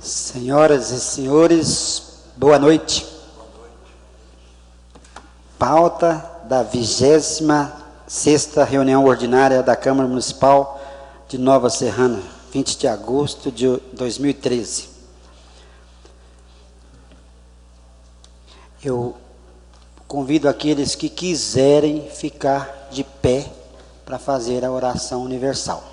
Senhoras e senhores, boa noite. Pauta da 26ª reunião ordinária da Câmara Municipal de Nova Serrana, 20 de agosto de 2013. Eu convido aqueles que quiserem ficar de pé para fazer a oração universal.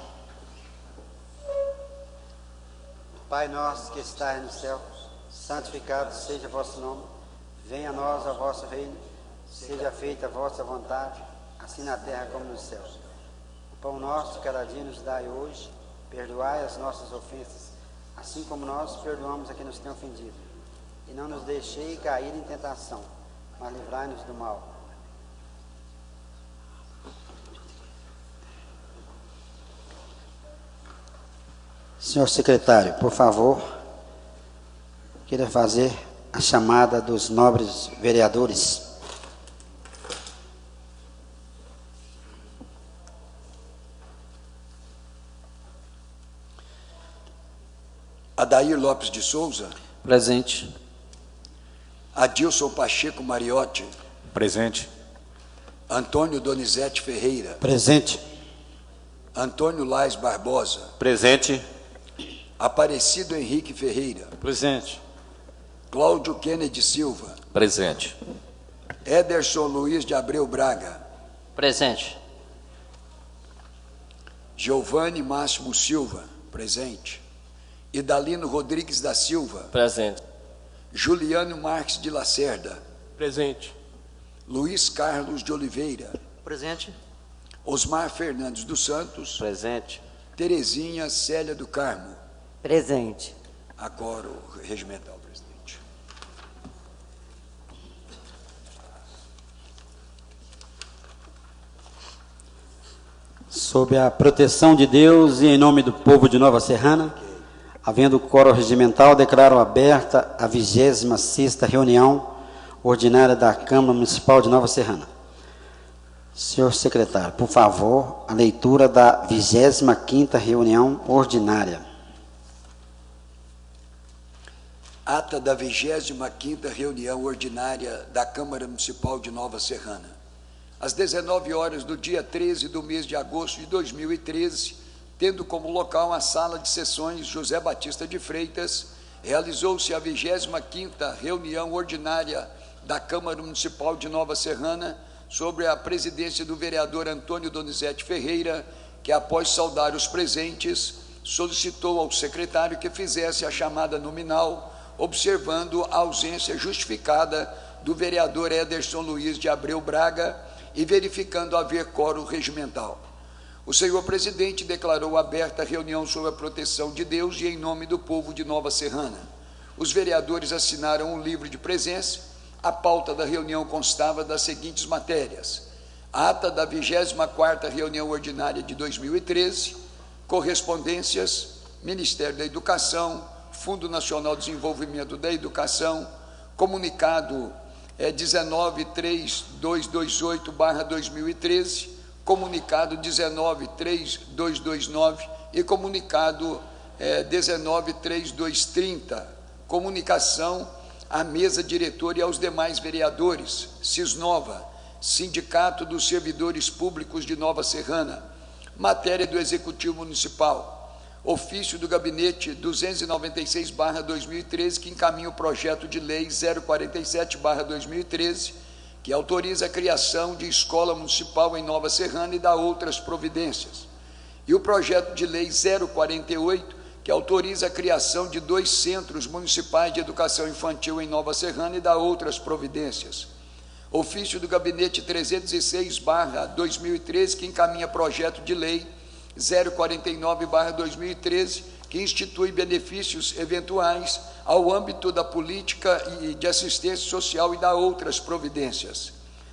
Pai nosso que estais no céu, santificado seja o vosso nome. Venha a nós o vosso reino. Seja feita a vossa vontade, assim na terra como nos céus. O pão nosso cada dia nos dai hoje. Perdoai as nossas ofensas, assim como nós perdoamos a quem nos tem ofendido. E não nos deixei cair em tentação, mas livrai-nos do mal. Senhor secretário, por favor, queira fazer a chamada dos nobres vereadores. Adair Lopes de Souza. Presente. Adilson Pacheco Mariotti. Presente. Antônio Donizete Ferreira. Presente. Antônio Lais Barbosa. Presente. Aparecido Henrique Ferreira. Presente. Cláudio Kennedy Silva. Presente. Ederson Luiz de Abreu Braga. Presente. Giovanni Máximo Silva. Presente. Idalino Rodrigues da Silva. Presente. Juliano Marques de Lacerda. Presente. Luiz Carlos de Oliveira. Presente. Osmar Fernandes dos Santos. Presente. Terezinha Célia do Carmo. Presente. Agora o regimental, presidente. Sob a proteção de Deus e em nome do povo de Nova Serrana, havendo quórum regimental, declaro aberta a 26ª reunião ordinária da Câmara Municipal de Nova Serrana. Senhor secretário, por favor, a leitura da 25ª reunião ordinária. Ata da 25ª reunião ordinária da Câmara Municipal de Nova Serrana. Às 19 horas do dia 13 do mês de agosto de 2013, tendo como local a sala de sessões José Batista de Freitas, realizou-se a 25ª reunião ordinária da Câmara Municipal de Nova Serrana, sobre a presidência do vereador Antônio Donizete Ferreira, que, após saudar os presentes, solicitou ao secretário que fizesse a chamada nominal, observando a ausência justificada do vereador Ederson Luiz de Abreu Braga e verificando haver quórum regimental. O senhor presidente declarou aberta a reunião sob a proteção de Deus e em nome do povo de Nova Serrana. Os vereadores assinaram um livro de presença. A pauta da reunião constava das seguintes matérias: a ata da 24ª reunião ordinária de 2013, correspondências, Ministério da Educação, Fundo Nacional de Desenvolvimento da Educação, comunicado 19.3228/2013, comunicado 19.3229 e comunicado 19.3230, comunicação à mesa diretora e aos demais vereadores. Cisnova, Sindicato dos Servidores Públicos de Nova Serrana. Matéria do Executivo Municipal. Ofício do Gabinete 296/2013, que encaminha o projeto de lei 047/2013, que autoriza a criação de escola municipal em Nova Serrana e dá outras providências. E o projeto de lei 048, que autoriza a criação de 2 centros municipais de educação infantil em Nova Serrana e dá outras providências. Ofício do Gabinete 306/2013, que encaminha projeto de lei 049/2013, que institui benefícios eventuais ao âmbito da política e de assistência social e dá outras providências.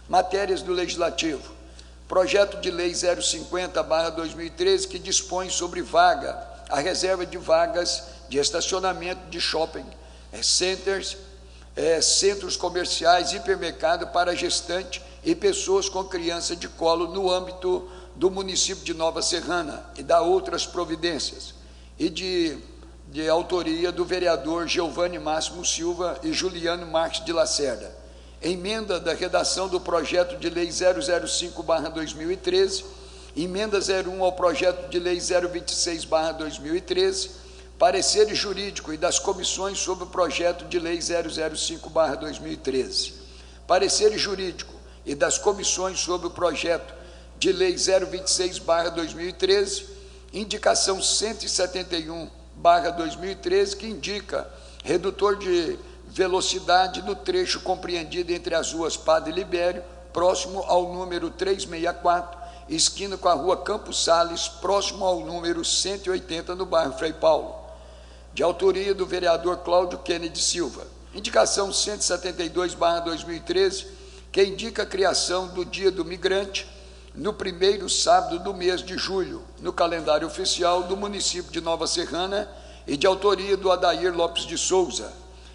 Matérias do Legislativo. Projeto de lei 050/2013, que dispõe sobre a reserva de vagas de estacionamento de shopping centers, centros comerciais, hipermercado para gestante e pessoas com criança de colo no âmbito do município de Nova Serrana e dá outras providências. E de de autoria do vereador Geovani Máximo Silva e Juliano Marques de Lacerda. Emenda da redação do projeto de lei 005/2013, emenda 01 ao projeto de lei 026/2013, parecer jurídico e das comissões sobre o projeto de lei 005/2013, parecer jurídico e das comissões sobre o projeto de lei 026/2013, indicação 171/2013, que indica redutor de velocidade no trecho compreendido entre as ruas Padre Libério, próximo ao número 364, esquina com a rua Campos Sales, próximo ao número 180, no bairro Frei Paulo, de autoria do vereador Cláudio Kennedy Silva. Indicação 172/2013, que indica a criação do Dia do Migrante no primeiro sábado do mês de julho, no calendário oficial do município de Nova Serrana, e de autoria do Adair Lopes de Souza.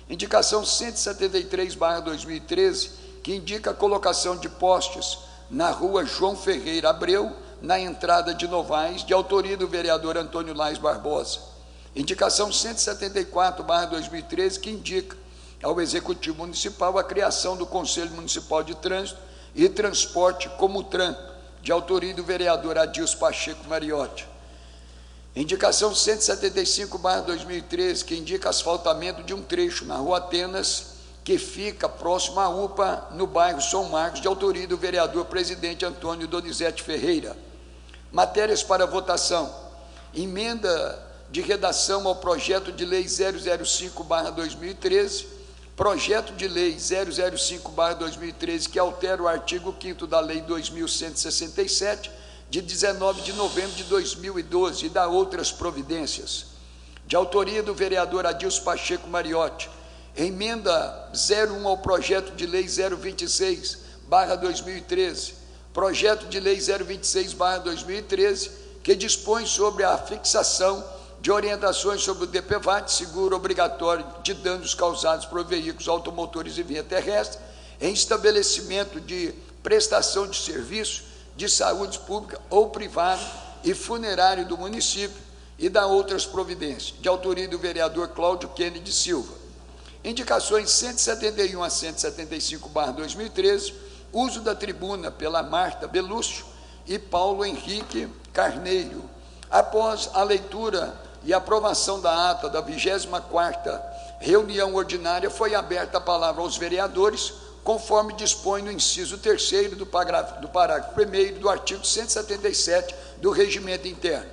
Indicação 173/2013, que indica a colocação de postes na rua João Ferreira Abreu, na entrada de Novaes, de autoria do vereador Antônio Lais Barbosa. Indicação 174/2013, que indica ao Executivo Municipal a criação do Conselho Municipal de Trânsito e Transporte Comutran, de autoria do vereador Adilson Pacheco Mariotti. Indicação 175/2013, que indica asfaltamento de um trecho na rua Atenas, que fica próximo à UPA, no bairro São Marcos, de autoria do vereador presidente Antônio Donizete Ferreira. Matérias para votação: emenda de redação ao projeto de lei 005/2013, projeto de lei 005/2013, que altera o artigo 5º da lei 2167, de 19 de novembro de 2012, e dá outras providências, de autoria do vereador Adilson Pacheco Mariotti. Emenda 01 ao projeto de lei 026/2013, projeto de lei 026/2013, que dispõe sobre a fixação de orientações sobre o DPVAT, seguro obrigatório de danos causados por veículos automotores e via terrestre, em estabelecimento de prestação de serviço de saúde pública ou privada e funerário do município, e da outras providências, de autoria do vereador Cláudio Kennedy Silva. Indicações 171 a 175/2013, uso da tribuna pela Marta Belúcio e Paulo Henrique Carneiro. Após a leitura e aprovação da ata da 24ª reunião ordinária, foi aberta a palavra aos vereadores, conforme dispõe no inciso 3º do parágrafo 1º do artigo 177 do Regimento Interno.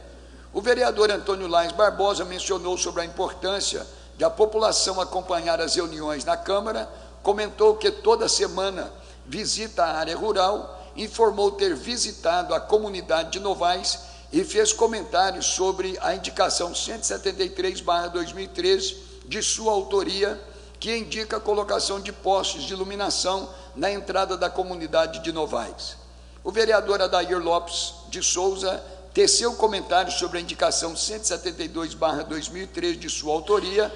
O vereador Antônio Lais Barbosa mencionou sobre a importância de a população acompanhar as reuniões na Câmara, comentou que toda semana visita a área rural, informou ter visitado a comunidade de Novaes e fez comentários sobre a indicação 173/2013, de sua autoria, que indica a colocação de postes de iluminação na entrada da comunidade de Novaes. O vereador Adair Lopes de Souza teceu comentários sobre a indicação 172/2013, de sua autoria,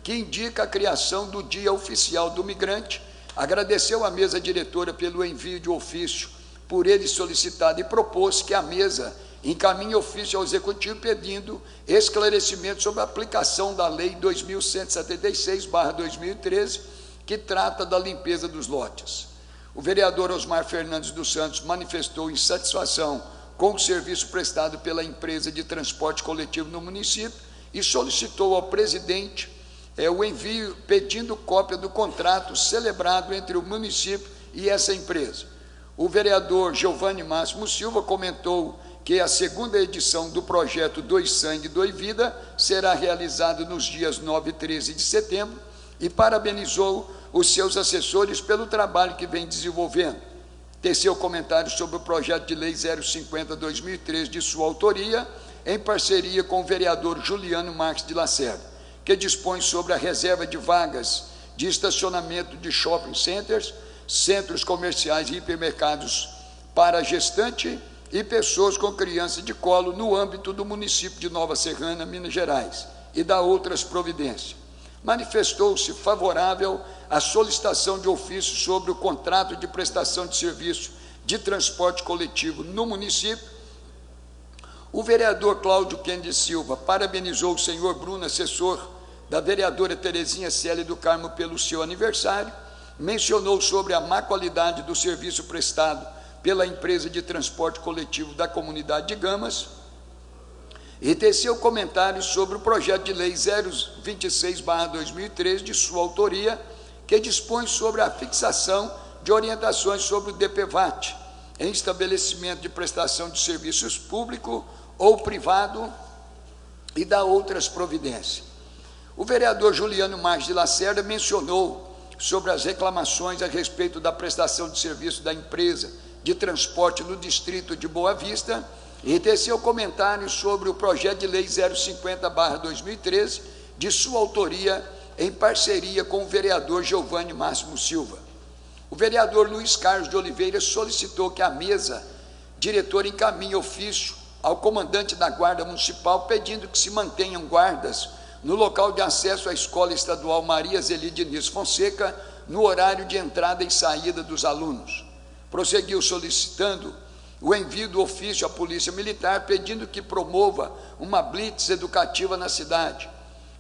que indica a criação do Dia Oficial do Migrante, agradeceu à mesa diretora pelo envio de ofício por ele solicitado e propôs que a mesa encaminhe ofício ao Executivo pedindo esclarecimento sobre a aplicação da Lei 2176/2013, que trata da limpeza dos lotes. O vereador Osmar Fernandes dos Santos manifestou insatisfação com o serviço prestado pela empresa de transporte coletivo no município e solicitou ao presidente o envio, pedindo cópia do contrato celebrado entre o município e essa empresa. O vereador Geovani Máximo Silva comentou que a segunda edição do projeto Doe Sangue, Doe Vida será realizada nos dias 9 e 13 de setembro e parabenizou os seus assessores pelo trabalho que vem desenvolvendo. Teceu comentários sobre o projeto de lei 050/2013, de sua autoria, em parceria com o vereador Juliano Marques de Lacerda, que dispõe sobre a reserva de vagas de estacionamento de shopping centers, centros comerciais e hipermercados para gestante e pessoas com criança de colo no âmbito do município de Nova Serrana, Minas Gerais, e da outras providências. Manifestou-se favorável à solicitação de ofício sobre o contrato de prestação de serviço de transporte coletivo no município, O vereador Cláudio Kennedy Silva parabenizou o senhor Bruno, assessor da vereadora Terezinha Célia do Carmo, pelo seu aniversário, mencionou sobre a má qualidade do serviço prestado pela empresa de transporte coletivo da comunidade de Gamas e teceu comentários sobre o projeto de lei 026/2013, de sua autoria, que dispõe sobre a fixação de orientações sobre o DPVAT em estabelecimento de prestação de serviços público ou privado e dá outras providências. O vereador Juliano Marques de Lacerda mencionou sobre as reclamações a respeito da prestação de serviço da empresa de transporte no distrito de Boa Vista e teceu comentários sobre o projeto de lei 050/2013, de sua autoria, em parceria com o vereador Giovanni Máximo Silva. O vereador Luiz Carlos de Oliveira solicitou que a mesa diretora encaminhe ofício ao comandante da Guarda Municipal, pedindo que se mantenham guardas no local de acesso à Escola Estadual Maria Zeli Diniz Fonseca, no horário de entrada e saída dos alunos. Prosseguiu solicitando o envio do ofício à Polícia Militar, pedindo que promova uma blitz educativa na cidade.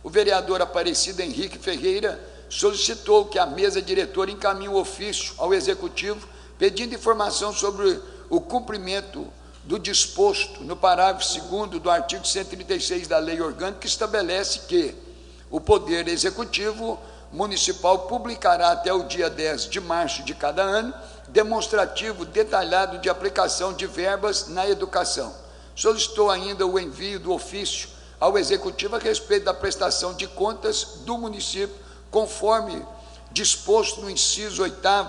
O vereador Aparecido Henrique Ferreira solicitou que a mesa diretora encaminhe um ofício ao Executivo, pedindo informação sobre o cumprimento do disposto no parágrafo 2º do artigo 136 da Lei Orgânica, que estabelece que o Poder Executivo Municipal publicará até o dia 10 de março de cada ano demonstrativo detalhado de aplicação de verbas na educação. Solicitou ainda o envio do ofício ao Executivo a respeito da prestação de contas do município, conforme disposto no inciso 8º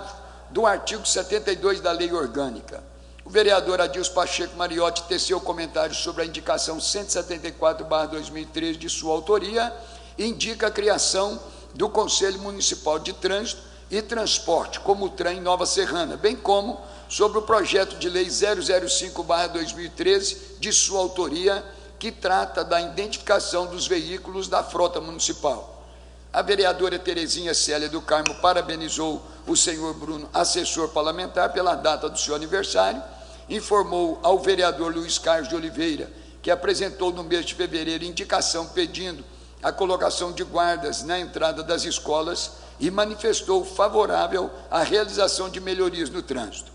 do artigo 72 da Lei Orgânica. O vereador Adilson Pacheco Mariotti teceu comentários sobre a indicação 174/2013, de sua autoria, e indica a criação do Conselho Municipal de Trânsito e Transporte, como o TRAN em Nova Serrana, bem como sobre o projeto de lei 005/2013, de sua autoria, que trata da identificação dos veículos da frota municipal. A vereadora Terezinha Célia do Carmo parabenizou o senhor Bruno, assessor parlamentar, pela data do seu aniversário, informou ao vereador Luiz Carlos de Oliveira que apresentou no mês de fevereiro indicação pedindo a colocação de guardas na entrada das escolas e manifestou favorável à realização de melhorias no trânsito.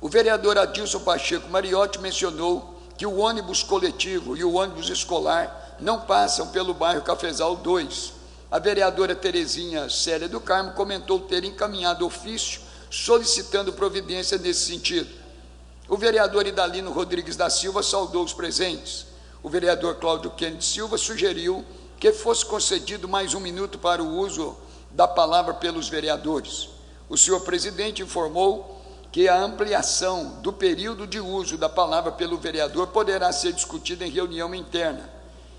O vereador Adilson Pacheco Mariotti mencionou que o ônibus coletivo e o ônibus escolar não passam pelo bairro Cafezal 2. A vereadora Terezinha Célia do Carmo comentou ter encaminhado ofício solicitando providência nesse sentido. O vereador Idalino Rodrigues da Silva saudou os presentes. O vereador Cláudio Kennedy Silva sugeriu que fosse concedido mais 1 minuto para o uso da palavra pelos vereadores. O senhor presidente informou que a ampliação do período de uso da palavra pelo vereador poderá ser discutida em reunião interna.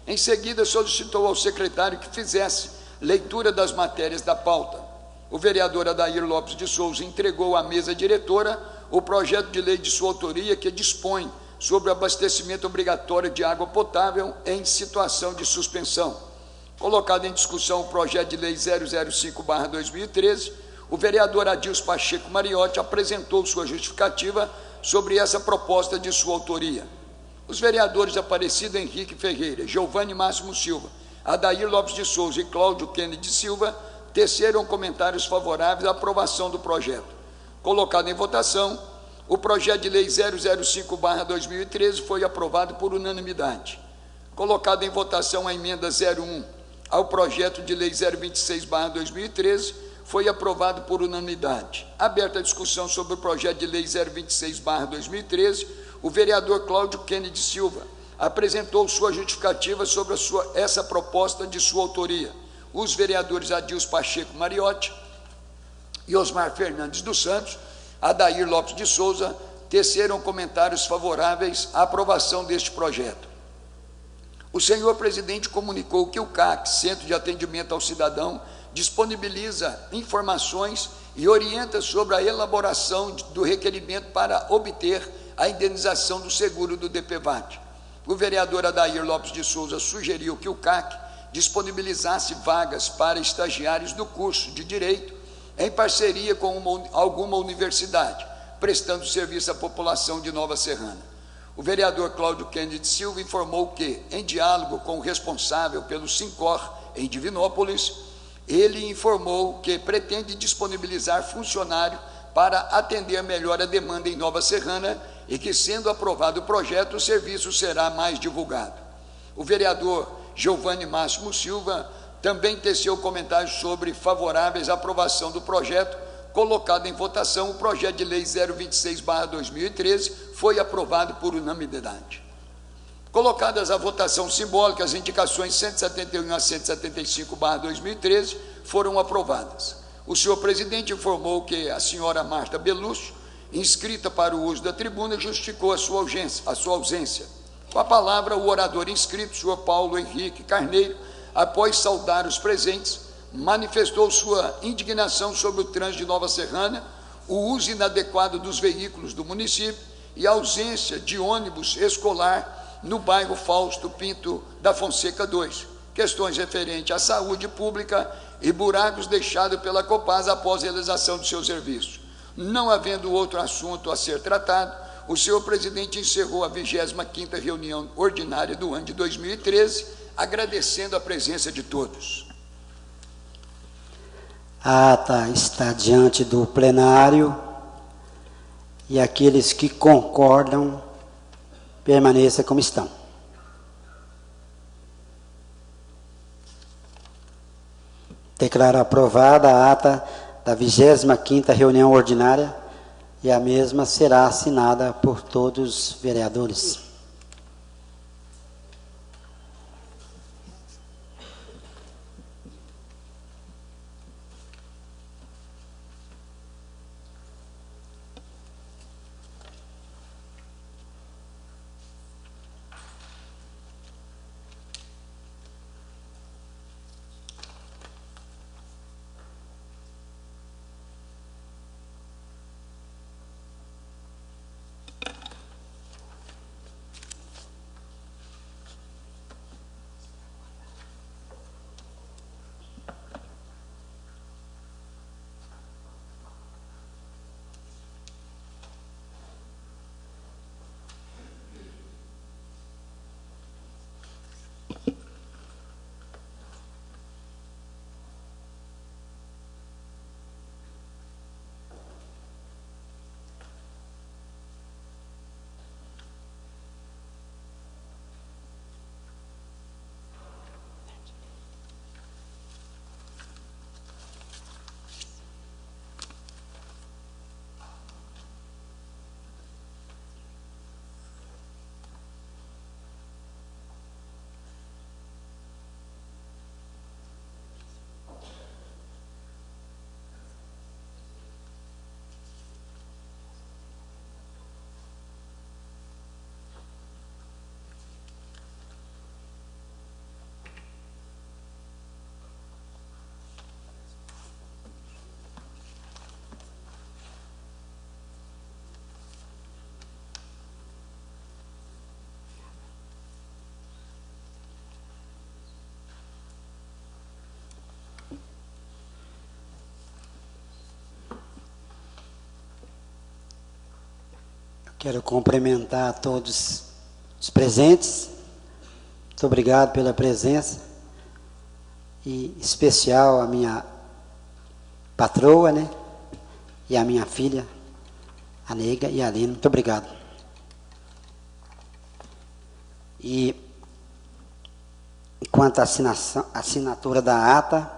Em seguida, solicitou ao secretário que fizesse leitura das matérias da pauta. O vereador Adair Lopes de Souza entregou à mesa diretora o projeto de lei de sua autoria, que dispõe sobre o abastecimento obrigatório de água potável em situação de suspensão. Colocado em discussão o projeto de lei 005/2013, o vereador Adilson Pacheco Mariotti apresentou sua justificativa sobre essa proposta de sua autoria. Os vereadores Aparecido Henrique Ferreira, Giovanni Máximo Silva, Adair Lopes de Souza e Cláudio Kennedy Silva teceram comentários favoráveis à aprovação do projeto. Colocado em votação, o projeto de lei 005/2013 foi aprovado por unanimidade. Colocado em votação a emenda 01 ao projeto de lei 026/2013, foi aprovado por unanimidade. Aberta a discussão sobre o projeto de lei 026/2013, o vereador Cláudio Kennedy Silva apresentou sua justificativa sobre essa proposta de sua autoria. Os vereadores Adilson Pacheco Mariotti e Osmar Fernandes dos Santos, Adair Lopes de Souza, teceram comentários favoráveis à aprovação deste projeto. O senhor presidente comunicou que o CAC, Centro de Atendimento ao Cidadão, disponibiliza informações e orienta sobre a elaboração do requerimento para obter a indenização do seguro do DPVAT. O vereador Adair Lopes de Souza sugeriu que o CAC disponibilizasse vagas para estagiários do curso de Direito em parceria com alguma universidade, prestando serviço à população de Nova Serrana. O vereador Cláudio Kennedy Silva informou que, em diálogo com o responsável pelo Sincor em Divinópolis, ele informou que pretende disponibilizar funcionário para atender melhor a demanda em Nova Serrana e que, sendo aprovado o projeto, o serviço será mais divulgado. O vereador Giovanni Máximo Silva também teceu comentários sobre favoráveis à aprovação do projeto. Colocado em votação, o projeto de lei 026/2013 foi aprovado por unanimidade. Colocadas à votação simbólica, as indicações 171 a 175/2013 foram aprovadas. O senhor presidente informou que a senhora Marta Belúcio, inscrita para o uso da tribuna, justificou a sua ausência. Com a palavra, o orador inscrito, o senhor Paulo Henrique Carneiro, após saudar os presentes, manifestou sua indignação sobre o trânsito de Nova Serrana, o uso inadequado dos veículos do município e a ausência de ônibus escolar no bairro Fausto Pinto da Fonseca 2, questões referentes à saúde pública e buracos deixados pela Copasa após a realização de seu serviço. Não havendo outro assunto a ser tratado, o senhor presidente encerrou a 25ª reunião ordinária do ano de 2013, agradecendo a presença de todos. A ata está diante do plenário e aqueles que concordam, permaneçam como estão. Declaro aprovada a ata da 25ª reunião ordinária e a mesma será assinada por todos os vereadores. Quero cumprimentar a todos os presentes. Muito obrigado pela presença. E em especial a minha patroa, né? E a minha filha, a Neiga e a Aline. Muito obrigado. E quanto à assinatura da ata,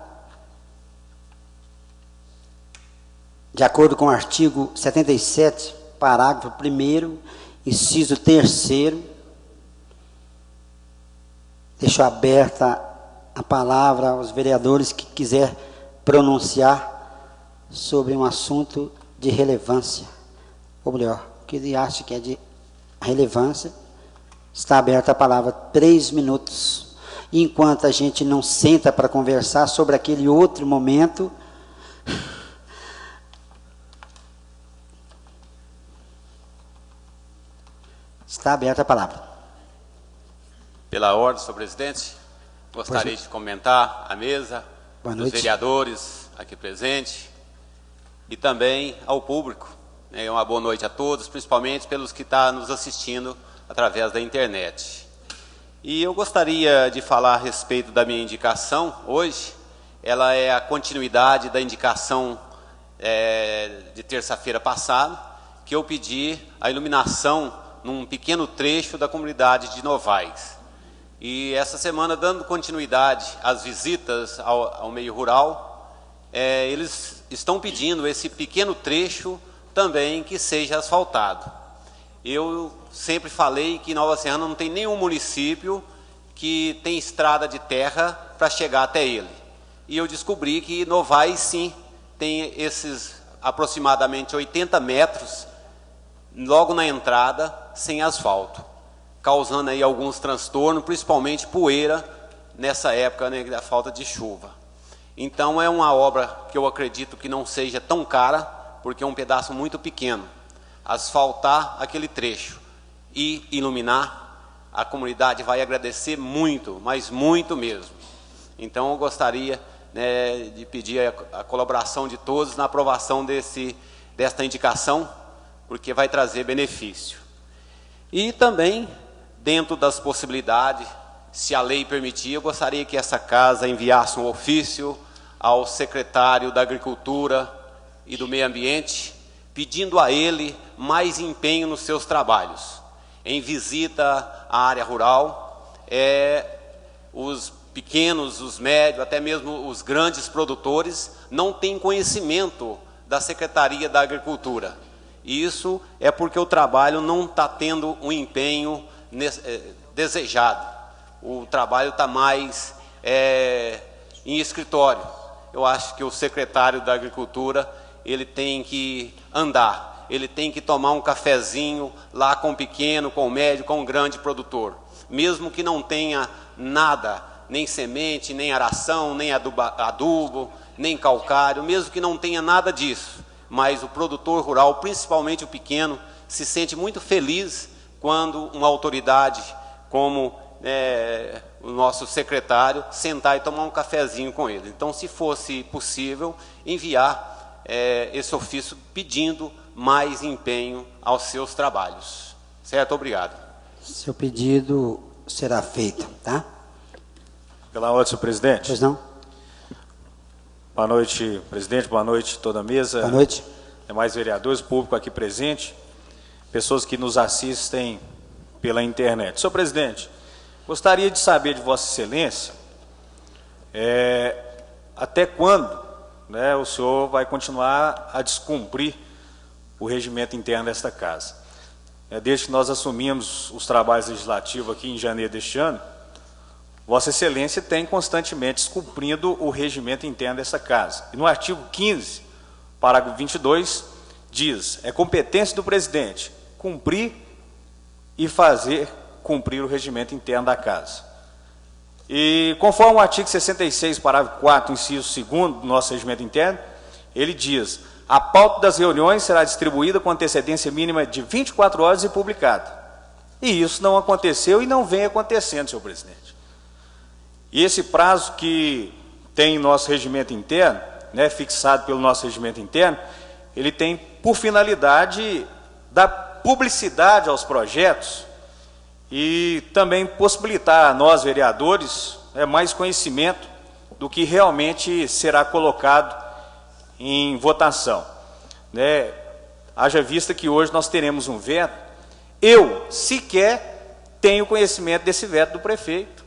de acordo com o artigo 77, parágrafo 1º, inciso 3º, deixo aberta a palavra aos vereadores que quiser pronunciar sobre um assunto de relevância, ou melhor, que ele acha que é de relevância. Está aberta a palavra, 3 minutos. Enquanto a gente não senta para conversar sobre aquele outro momento, está aberta a palavra. Pela ordem, senhor presidente, gostaria de comentar a mesa, os vereadores aqui presentes e também ao público. Uma boa noite a todos, principalmente pelos que estão nos assistindo através da internet. E eu gostaria de falar a respeito da minha indicação hoje. Ela é a continuidade da indicação de terça-feira passada, que eu pedi a iluminação num pequeno trecho da comunidade de Novaes. E essa semana, dando continuidade às visitas ao meio rural, eles estão pedindo esse pequeno trecho também que seja asfaltado. Eu sempre falei que Nova Serrana não tem nenhum município que tem estrada de terra para chegar até ele. E eu descobri que Novaes, sim, tem esses aproximadamente 80 metros logo na entrada, sem asfalto, causando aí alguns transtornos, principalmente poeira, nessa época, né, da falta de chuva. Então é uma obra que eu acredito que não seja tão cara, porque é um pedaço muito pequeno. Asfaltar aquele trecho e iluminar, a comunidade vai agradecer muito, mas muito mesmo. Então eu gostaria, né, de pedir a colaboração de todos na aprovação desta indicação, porque vai trazer benefício. E também, dentro das possibilidades, se a lei permitir, eu gostaria que essa casa enviasse um ofício ao secretário da Agricultura e do Meio Ambiente, pedindo a ele mais empenho nos seus trabalhos. Em visita à área rural, os pequenos, os médios, até mesmo os grandes produtores, não têm conhecimento da Secretaria da Agricultura. Isso é porque o trabalho não está tendo um empenho desejado. O trabalho está mais em escritório. Eu acho que o secretário da Agricultura, ele tem que andar, ele tem que tomar um cafezinho lá com o pequeno, com o médio, com o grande produtor. Mesmo que não tenha nada, nem semente, nem aração, nem adubo, nem calcário, mesmo que não tenha nada disso, mas o produtor rural, principalmente o pequeno, se sente muito feliz quando uma autoridade como o nosso secretário sentar e tomar um cafezinho com ele. Então, se fosse possível, enviar esse ofício pedindo mais empenho aos seus trabalhos. Certo? Obrigado. Seu pedido será feito, tá? Pela ordem, senhor presidente. Pois não? Boa noite, presidente. Boa noite, toda a mesa. Boa noite. Demais vereadores, público aqui presente, pessoas que nos assistem pela internet. Senhor presidente, gostaria de saber de Vossa Excelência até quando, né, o senhor vai continuar a descumprir o regimento interno desta casa. Desde que nós assumimos os trabalhos legislativos aqui em janeiro deste ano, Vossa Excelência tem constantemente descumprindo o regimento interno dessa casa. E no artigo 15, parágrafo 22, diz: é competência do presidente cumprir e fazer cumprir o regimento interno da casa. E conforme o artigo 66, parágrafo 4, inciso 2º do nosso regimento interno, ele diz: a pauta das reuniões será distribuída com antecedência mínima de 24 horas e publicada. E isso não aconteceu e não vem acontecendo, senhor presidente. E esse prazo que tem nosso regimento interno, né, fixado pelo nosso regimento interno, ele tem por finalidade dar publicidade aos projetos e também possibilitar a nós, vereadores, mais conhecimento do que realmente será colocado em votação. Haja vista que hoje nós teremos um veto, eu sequer tenho conhecimento desse veto do prefeito.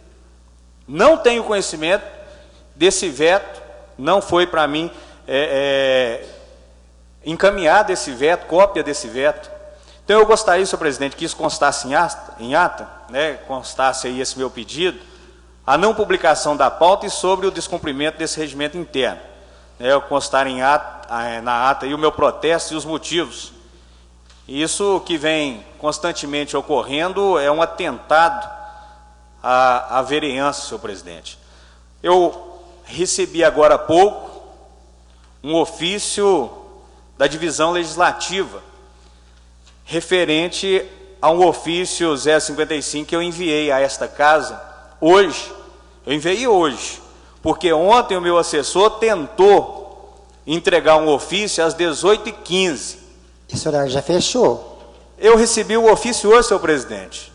Não tenho conhecimento desse veto, não foi para mim encaminhado esse veto, cópia desse veto. Então eu gostaria, senhor presidente, que isso constasse em ata, né, constasse aí esse meu pedido, a não publicação da pauta e sobre o descumprimento desse regimento interno. Eu constar na ata aí o meu protesto e os motivos. Isso que vem constantemente ocorrendo é um atentado à vereança, senhor presidente. Eu recebi agora há pouco um ofício da divisão legislativa referente a um ofício 055 que eu enviei a esta casa hoje. Eu enviei hoje, porque ontem o meu assessor tentou entregar um ofício às 18h15. Esse horário já fechou. Eu recebi o ofício hoje, senhor presidente.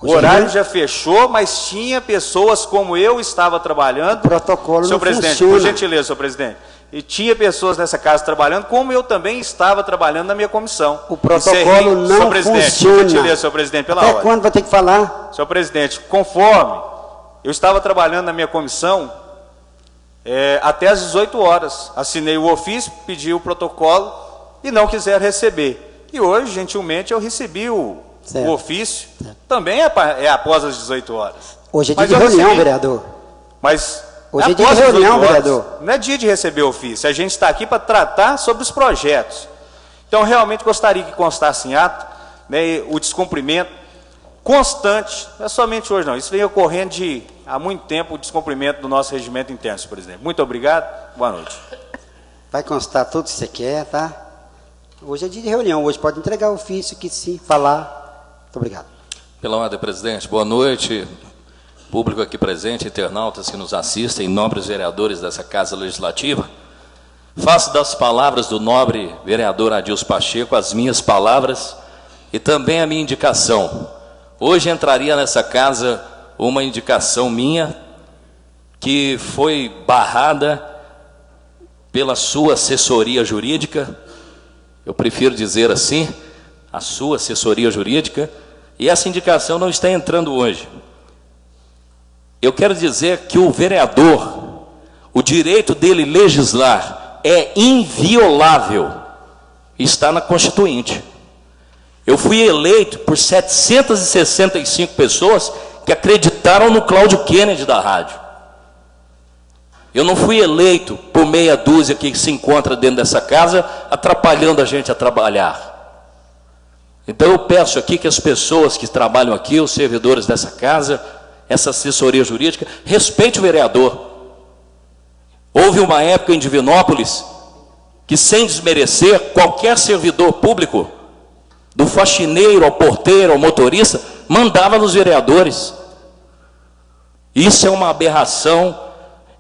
O horário já fechou, mas tinha pessoas como eu estava trabalhando. O protocolo senhor não presidente, funciona. por gentileza, senhor presidente. E tinha pessoas nessa casa trabalhando, como eu também estava trabalhando na minha comissão. O protocolo não senhor presidente, funciona. Por gentileza, senhor presidente, pela Até ordem. quando vai ter que falar? Senhor presidente, conforme eu estava trabalhando na minha comissão, até às 18 horas, assinei o ofício, pedi o protocolo e não quiseram receber. E hoje, gentilmente, eu recebi o ofício, também é após as 18 horas. Hoje é dia Mas de eu reunião, recebi. vereador. Mas Hoje é dia após de as 18 reunião, horas, vereador. não é dia de receber ofício, a gente está aqui para tratar sobre os projetos. Então, realmente gostaria que constasse em ato, né, o descumprimento constante, não é somente hoje não, isso vem ocorrendo há muito tempo, o descumprimento do nosso regimento interno, senhor presidente. Muito obrigado, boa noite. Vai constar tudo que você quer, tá? Hoje é dia de reunião, hoje pode entregar o ofício que sim, falar. Muito obrigado. Pela ordem, presidente, boa noite, público aqui presente, internautas que nos assistem, nobres vereadores dessa Casa Legislativa. Faço das palavras do nobre vereador Adilson Pacheco as minhas palavras e também a minha indicação. Hoje entraria nessa casa uma indicação minha que foi barrada pela sua assessoria jurídica, eu prefiro dizer assim, a sua assessoria jurídica, e essa indicação não está entrando hoje. Eu quero dizer que o vereador, o direito dele legislar é inviolável, está na Constituinte. Eu fui eleito por 765 pessoas que acreditaram no Cláudio Kennedy da rádio. Eu não fui eleito por meia dúzia que se encontra dentro dessa casa, atrapalhando a gente a trabalhar. Então eu peço aqui que as pessoas que trabalham aqui, os servidores dessa casa, essa assessoria jurídica, respeite o vereador. Houve uma época em Divinópolis que, sem desmerecer, qualquer servidor público, do faxineiro ao porteiro ao motorista, mandava nos vereadores. Isso é uma aberração,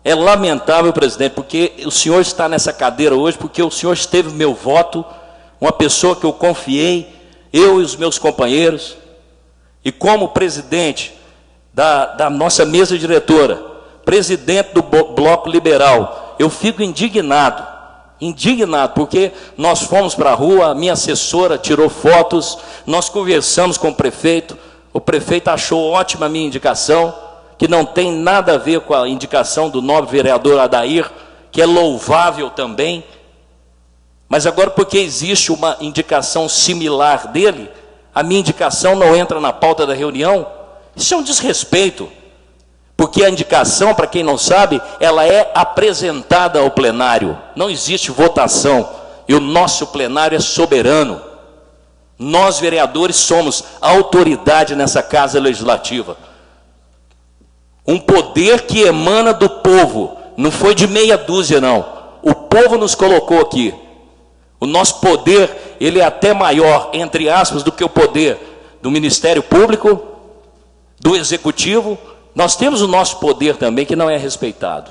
é lamentável, presidente, porque o senhor está nessa cadeira hoje, porque o senhor esteve no meu voto, uma pessoa que eu confiei, eu e os meus companheiros, e como presidente da nossa mesa diretora, presidente do Bloco Liberal, eu fico indignado, porque nós fomos para a rua, a minha assessora tirou fotos, nós conversamos com o prefeito achou ótima a minha indicação, que não tem nada a ver com a indicação do nobre vereador Adair, que é louvável também, mas agora porque existe uma indicação similar dele, a minha indicação não entra na pauta da reunião, isso é um desrespeito. Porque a indicação, para quem não sabe, ela é apresentada ao plenário. Não existe votação. E o nosso plenário é soberano. Nós, vereadores, somos a autoridade nessa Casa Legislativa. Um poder que emana do povo. Não foi de meia dúzia, não. O povo nos colocou aqui. O nosso poder, ele é até maior, entre aspas, do que o poder do Ministério Público, do Executivo. Nós temos o nosso poder também, que não é respeitado.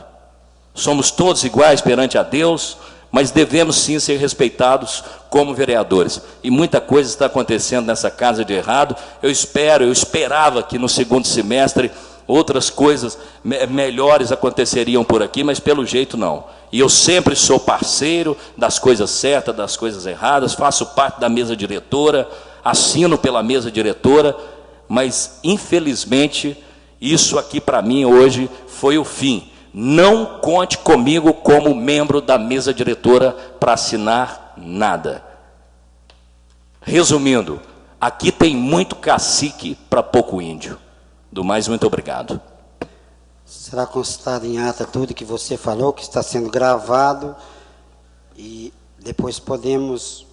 Somos todos iguais perante a Deus, mas devemos sim ser respeitados como vereadores. E muita coisa está acontecendo nessa casa de errado. Eu esperava que no segundo semestre outras coisas melhores aconteceriam por aqui, mas pelo jeito não. E eu sempre sou parceiro das coisas certas, das coisas erradas, faço parte da mesa diretora, assino pela mesa diretora, mas infelizmente isso aqui para mim hoje foi o fim. Não conte comigo como membro da mesa diretora para assinar nada. Resumindo, aqui tem muito cacique para pouco índio. Do mais, muito obrigado. Será constado em ata tudo que você falou, que está sendo gravado, e depois podemos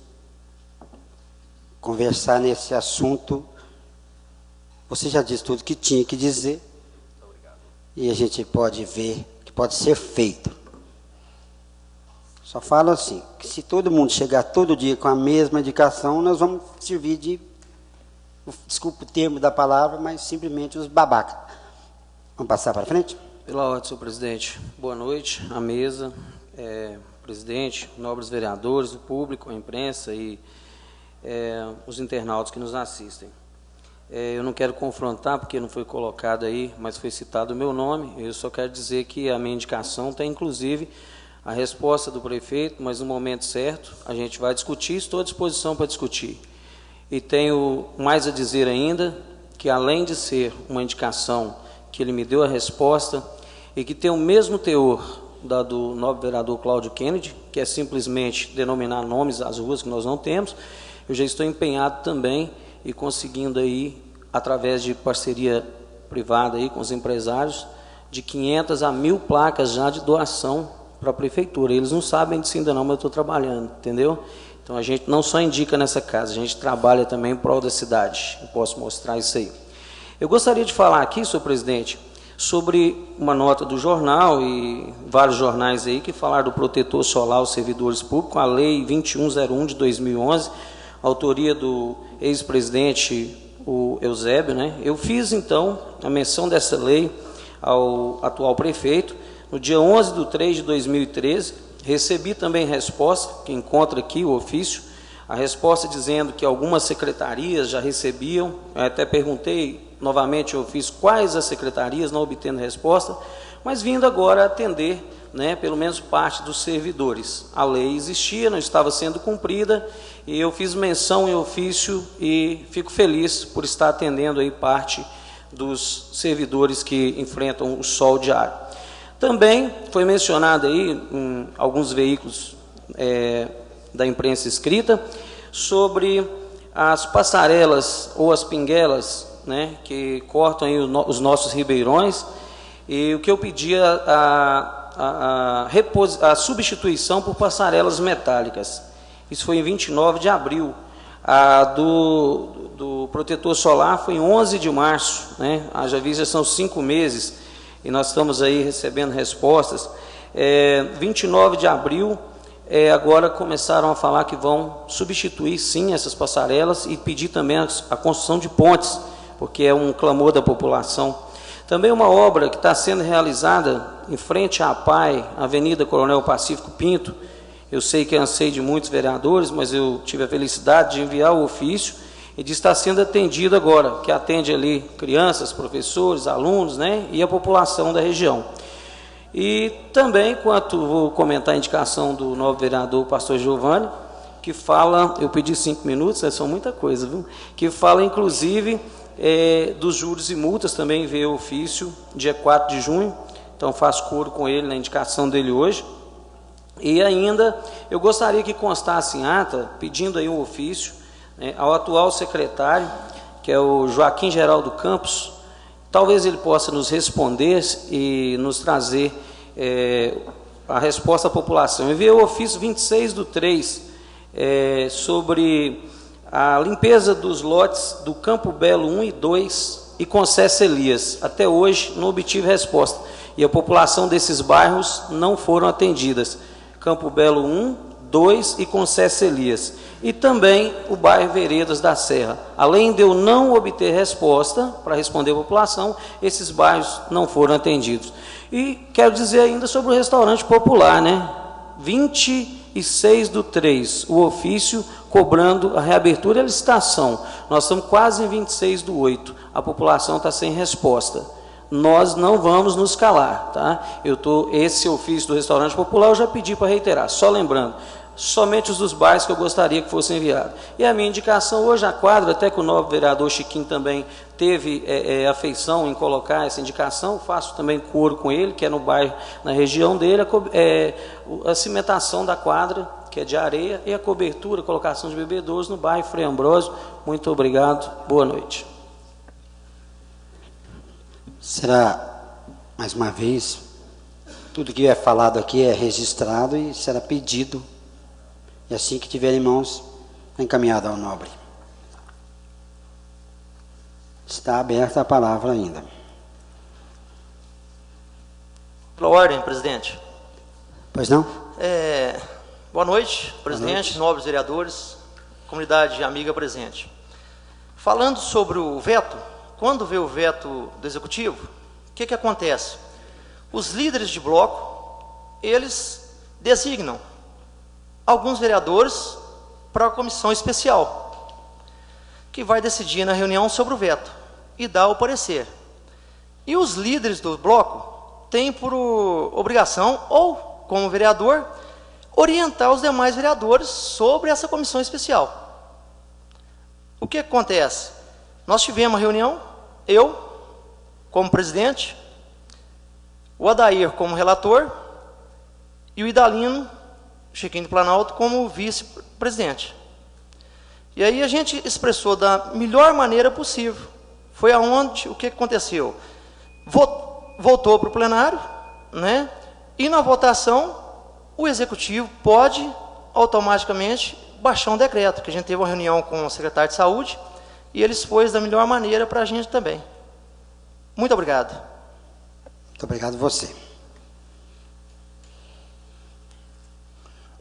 conversar nesse assunto. Você já disse tudo que tinha que dizer, e a gente pode ver que pode ser feito. Só falo assim, que se todo mundo chegar todo dia com a mesma indicação, nós vamos servir de, desculpa o termo da palavra, mas simplesmente os babacas. Vamos passar para frente? Pela ordem, senhor presidente. Boa noite à mesa, presidente, nobres vereadores, o público, a imprensa e os internautas que nos assistem. Eu não quero confrontar, porque não foi colocado aí, mas foi citado o meu nome. Eu só quero dizer que a minha indicação tem, inclusive, a resposta do prefeito, mas no momento certo a gente vai discutir, estou à disposição para discutir. E tenho mais a dizer ainda, que além de ser uma indicação que ele me deu a resposta, e que tem o mesmo teor da do nobre vereador Cláudio Kennedy, que é simplesmente denominar nomes às ruas que nós não temos, eu já estou empenhado também e conseguindo aí, através de parceria privada aí com os empresários, de 500 a 1.000 placas já de doação para a prefeitura. Eles não sabem disso ainda não, mas eu estou trabalhando, entendeu? Então a gente não só indica nessa casa, a gente trabalha também em prol da cidade. Eu posso mostrar isso aí. Eu gostaria de falar aqui, senhor presidente, sobre uma nota do jornal e vários jornais aí que falaram do protetor solar aos servidores públicos, a lei 2101 de 2011, autoria do ex-presidente o Eusébio, né? Eu fiz então a menção dessa lei ao atual prefeito no dia 11/3/2013. Recebi também resposta, que encontra aqui o ofício, a resposta dizendo que algumas secretarias já recebiam. Eu até perguntei novamente ao ofício quais as secretarias, não obtendo resposta, mas vindo agora atender, né, pelo menos parte dos servidores. A lei existia, não estava sendo cumprida, e eu fiz menção em ofício e fico feliz por estar atendendo aí parte dos servidores que enfrentam o sol diário. Também foi mencionado aí em alguns veículos da imprensa escrita sobre as passarelas ou as pinguelas, né, que cortam aí os nossos ribeirões, e o que eu pedia a substituição por passarelas metálicas. Isso foi em 29 de abril. A do protetor solar foi em 11 de março, né? Já vi, já são 5 meses, e nós estamos aí recebendo respostas. 29 de abril, agora começaram a falar que vão substituir, sim, essas passarelas e pedir também a construção de pontes, porque é um clamor da população. Também uma obra que está sendo realizada em frente à APAI, Avenida Coronel Pacífico Pinto. Eu sei que é anseio de muitos vereadores, mas eu tive a felicidade de enviar o ofício e de estar sendo atendido agora, que atende ali crianças, professores, alunos, né, e a população da região. E também, vou comentar a indicação do novo vereador, pastor Giovanni, que fala, eu pedi 5 minutos, são muita coisa, viu? Que fala, inclusive, dos juros e multas, também veio o ofício, dia 4 de junho, então faço coro com ele na indicação dele hoje. E ainda, eu gostaria que constasse em ata, pedindo aí um ofício, né, ao atual secretário, que é o Joaquim Geraldo Campos. Talvez ele possa nos responder e nos trazer a resposta à população. Eu enviei o ofício 26/3 sobre a limpeza dos lotes do Campo Belo 1 e 2 e Concessa Elias. Até hoje não obtive resposta, e a população desses bairros não foram atendidas. Campo Belo 1, 2 e Concessa Elias. E também o bairro Veredas da Serra. Além de eu não obter resposta para responder à população, esses bairros não foram atendidos. E quero dizer ainda sobre o restaurante popular, né? 26/3, o ofício cobrando a reabertura e a licitação. Nós estamos quase em 26/8, a população está sem resposta. Nós não vamos nos calar, tá? Esse ofício do restaurante popular eu já pedi para reiterar, só lembrando, somente os dos bairros que eu gostaria que fossem enviados. E a minha indicação hoje, a quadra, até que o novo vereador Chiquinho também teve afeição em colocar essa indicação, faço também coro com ele, que é no bairro, na região dele, a cimentação da quadra, que é de areia, e a cobertura, colocação de bebedouros no bairro Frei Ambrósio. Muito obrigado, boa noite. Será, mais uma vez, tudo que é falado aqui é registrado e será pedido, e assim que tiver em mãos, encaminhado ao nobre. Está aberta a palavra ainda. Pela ordem, presidente. Pois não? Boa noite, presidente, nobres vereadores, comunidade amiga presente. Falando sobre o veto, quando vê o veto do executivo, o que acontece? Os líderes de bloco, eles designam alguns vereadores para a comissão especial. que vai decidir na reunião sobre o veto e dar o parecer. E os líderes do bloco têm por obrigação, ou como vereador, orientar os demais vereadores sobre essa comissão especial. O que acontece? Nós tivemos uma reunião, eu, como presidente, o Adair como relator e o Idalino, Chiquinho do Planalto, como vice-presidente. E aí a gente expressou da melhor maneira possível. Foi aonde, o que aconteceu? Voltou para o plenário, né? E na votação, o executivo pode automaticamente baixar um decreto, que a gente teve uma reunião com o secretário de saúde, e ele expôs da melhor maneira para a gente também. Muito obrigado. Muito obrigado você.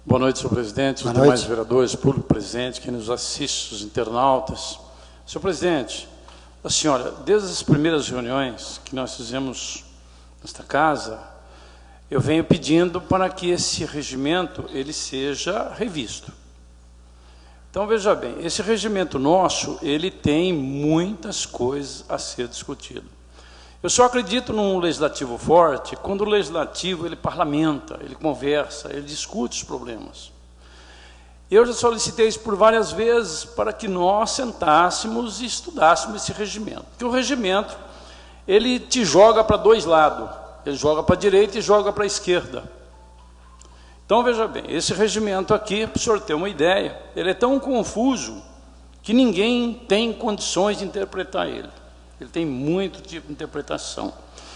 Boa noite, senhor presidente, os demais vereadores, público presente, quem nos assiste, os internautas. Senhor presidente, a senhora, desde as primeiras reuniões que nós fizemos nesta casa, eu venho pedindo para que esse regimento ele seja revisto. Então, veja bem, esse regimento nosso, ele tem muitas coisas a ser discutido. Eu só acredito num legislativo forte quando o legislativo ele parlamenta, ele conversa, ele discute os problemas. Eu já solicitei isso por várias vezes para que nós sentássemos e estudássemos esse regimento. Porque o regimento, ele te joga para dois lados. Ele joga para a direita e joga para a esquerda. Então, veja bem, esse regimento aqui, para o senhor ter uma ideia, ele é tão confuso que ninguém tem condições de interpretar ele. Ele tem muito tipo de interpretação.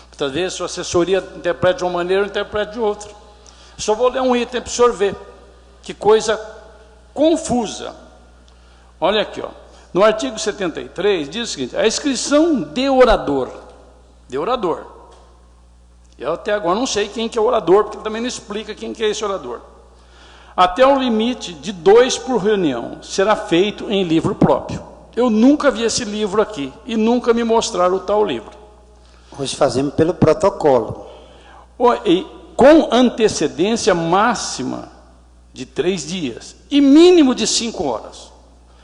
Muitas vezes a sua assessoria interpreta de uma maneira ou interpreta de outra. Só vou ler um item para o senhor ver. Que coisa confusa. Olha aqui, ó. No artigo 73 diz o seguinte: a inscrição de orador. De orador. Eu até agora não sei quem que é o orador, porque também não explica quem que é esse orador. Até um limite de 2 por reunião será feito em livro próprio. Eu nunca vi esse livro aqui e nunca me mostraram o tal livro. Hoje fazemos pelo protocolo. E com antecedência máxima de 3 dias e mínimo de 5 horas.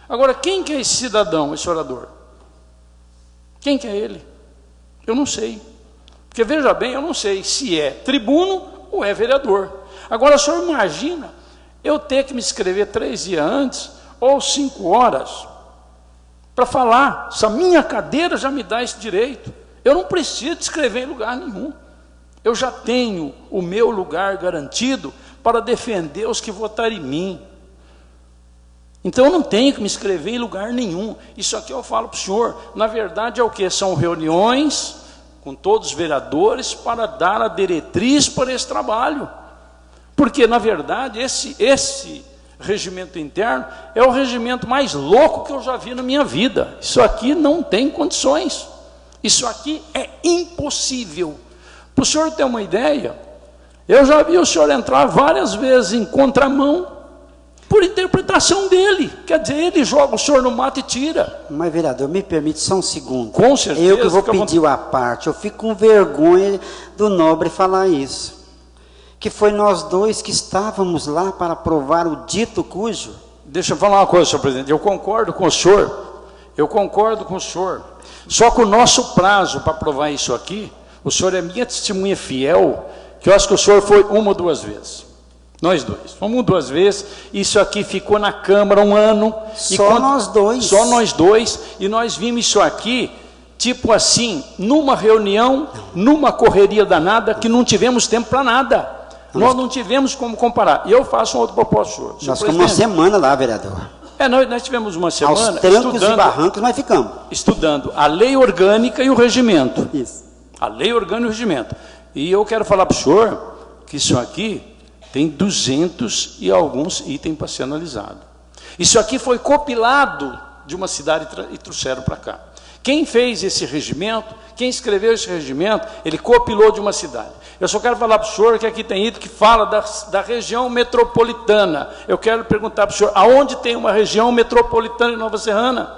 Agora, quem que é esse cidadão, esse orador? Quem que é ele? Eu não sei. Porque, veja bem, eu não sei se é tribuno ou é vereador. Agora, o senhor imagina eu ter que me inscrever 3 dias antes ou 5 horas para falar, se a minha cadeira já me dá esse direito. Eu não preciso de escrever em lugar nenhum. Eu já tenho o meu lugar garantido para defender os que votarem em mim. Então eu não tenho que me inscrever em lugar nenhum. Isso aqui eu falo para o senhor, na verdade é o que? São reuniões com todos os vereadores para dar a diretriz para esse trabalho. Porque, na verdade, esse regimento interno é o regimento mais louco que eu já vi na minha vida. Isso aqui não tem condições. Isso aqui é impossível. Para o senhor ter uma ideia, eu já vi o senhor entrar várias vezes em contramão por interpretação dele. Quer dizer, ele joga o senhor no mato e tira. Mas, vereador, me permite só um segundo. Com certeza. Eu que vou pedir a parte. Eu fico com vergonha do nobre falar isso. Que foi nós dois que estávamos lá para aprovar o dito cujo. Deixa eu falar uma coisa, senhor presidente. Eu concordo com o senhor. Eu concordo com o senhor. Só que o nosso prazo para aprovar isso aqui, o senhor é minha testemunha fiel, que eu acho que o senhor foi 1 ou 2 vezes. Nós dois. Fomos 1 ou 2 vezes. Isso aqui ficou na Câmara 1 ano. Só nós dois. Só nós dois. E nós vimos isso aqui, tipo assim, numa reunião, numa correria danada, que não tivemos tempo para nada. Nós não tivemos como comparar. E eu faço um outro propósito, senhor. Nós ficamos uma semana lá, vereador. Nós tivemos uma semana. Aos trancos e barrancos nós ficamos. Estudando a lei orgânica e o regimento. Isso. A lei orgânica e o regimento. E eu quero falar para o senhor que isso aqui tem 200 e alguns itens para ser analisado. Isso aqui foi compilado de uma cidade e trouxeram para cá. Quem fez esse regimento, quem escreveu esse regimento, ele compilou de uma cidade. Eu só quero falar para o senhor que aqui tem item que fala da região metropolitana. Eu quero perguntar para o senhor, aonde tem uma região metropolitana em Nova Serrana?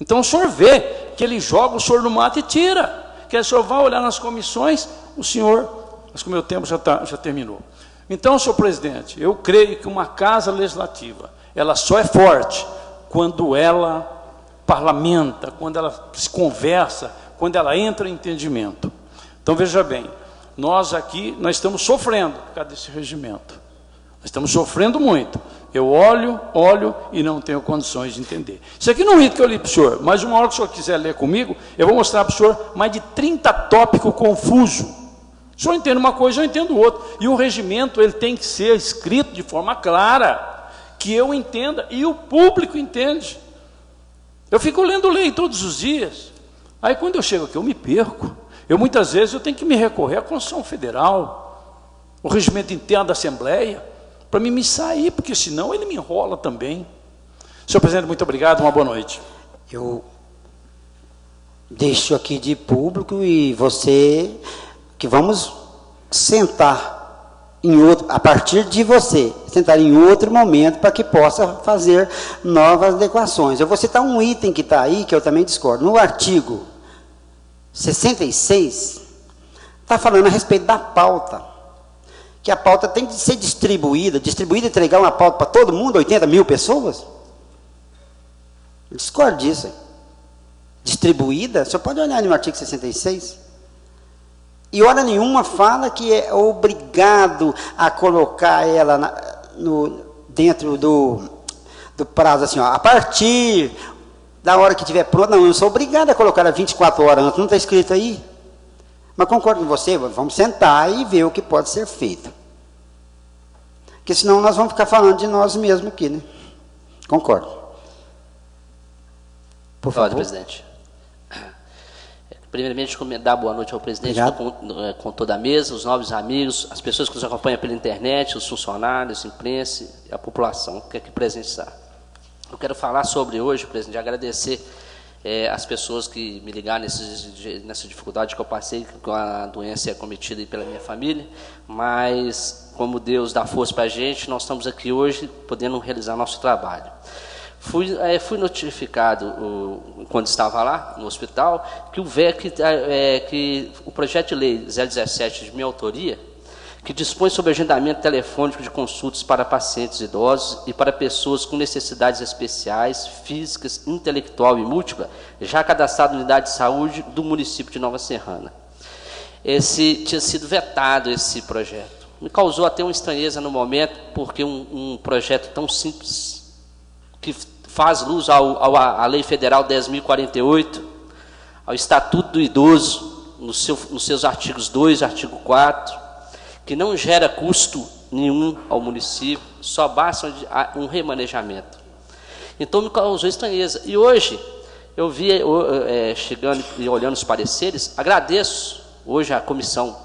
Então o senhor vê que ele joga o senhor no mato e tira. Que o senhor vai olhar nas comissões, o senhor, mas que o meu tempo já terminou. Então, senhor presidente, eu creio que uma casa legislativa, ela só é forte quando ela parlamenta, quando ela se conversa, quando ela entra em entendimento. Então, veja bem, nós aqui, nós estamos sofrendo por causa desse regimento. Nós estamos sofrendo muito. Eu olho e não tenho condições de entender. Isso aqui não é um item que eu li para o senhor, mas uma hora que o senhor quiser ler comigo, eu vou mostrar para o senhor mais de 30 tópicos confusos. O senhor entende uma coisa, eu entendo outra. E o regimento, ele tem que ser escrito de forma clara, que eu entenda e o público entende. Eu fico lendo lei todos os dias. Aí quando eu chego aqui, eu me perco. Muitas vezes eu tenho que me recorrer à Constituição Federal, o regimento interno da Assembleia, para mim me sair, porque senão ele me enrola também. Senhor presidente, muito obrigado, uma boa noite. Eu deixo aqui de público e você, que vamos sentar a partir de você, sentar em outro momento para que possa fazer novas adequações. Eu vou citar um item que está aí, que eu também discordo. No artigo 66, está falando a respeito da pauta. Que a pauta tem que ser distribuída e entregar uma pauta para todo mundo, 80 mil pessoas? Eu discordo disso. Hein? Distribuída, você pode olhar no artigo 66. E hora nenhuma fala que é obrigado a colocar ela dentro do prazo, assim, ó, a partir da hora que estiver pronto. Não, eu não sou obrigado a colocar ela 24 horas antes, não está escrito aí. Mas concordo com você, vamos sentar e ver o que pode ser feito. Porque senão nós vamos ficar falando de nós mesmos aqui, né? Concordo. Por favor. Presidente. Primeiramente, dar boa noite ao presidente, com toda a mesa, os nobres amigos, as pessoas que nos acompanham pela internet, os funcionários, a imprensa e a população que aqui presente está. Eu quero falar sobre hoje, presidente, agradecer as pessoas que me ligaram nessa dificuldade que eu passei com a doença cometida pela minha família, mas como Deus dá força para a gente, nós estamos aqui hoje podendo realizar nosso trabalho. Fui notificado, quando estava lá no hospital, que o projeto de lei 017 de minha autoria, que dispõe sobre agendamento telefônico de consultas para pacientes idosos e para pessoas com necessidades especiais, físicas, intelectual e múltipla, já cadastrado na unidade de saúde do município de Nova Serrana. Tinha sido vetado esse projeto. Me causou até uma estranheza no momento, porque um projeto tão simples, que faz luz à Lei Federal 10.048, ao Estatuto do Idoso, nos seus artigos 2 e artigo 4, que não gera custo nenhum ao município, só basta um remanejamento. Então me causou estranheza. E hoje, eu vi, chegando e olhando os pareceres, agradeço hoje a comissão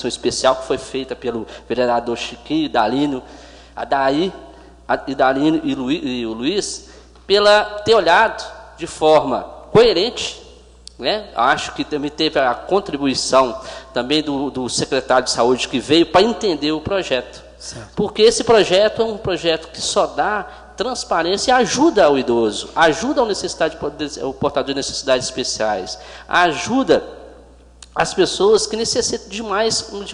especial que foi feita pelo vereador Chiquinho, Dalino, Dalino e o Luiz, pela ter olhado de forma coerente, né? Acho que também teve a contribuição também do secretário de saúde, que veio para entender o projeto. Certo. Porque esse projeto é um projeto que só dá transparência e ajuda o idoso, ajuda o portador de necessidades especiais, ajuda as pessoas que necessitam de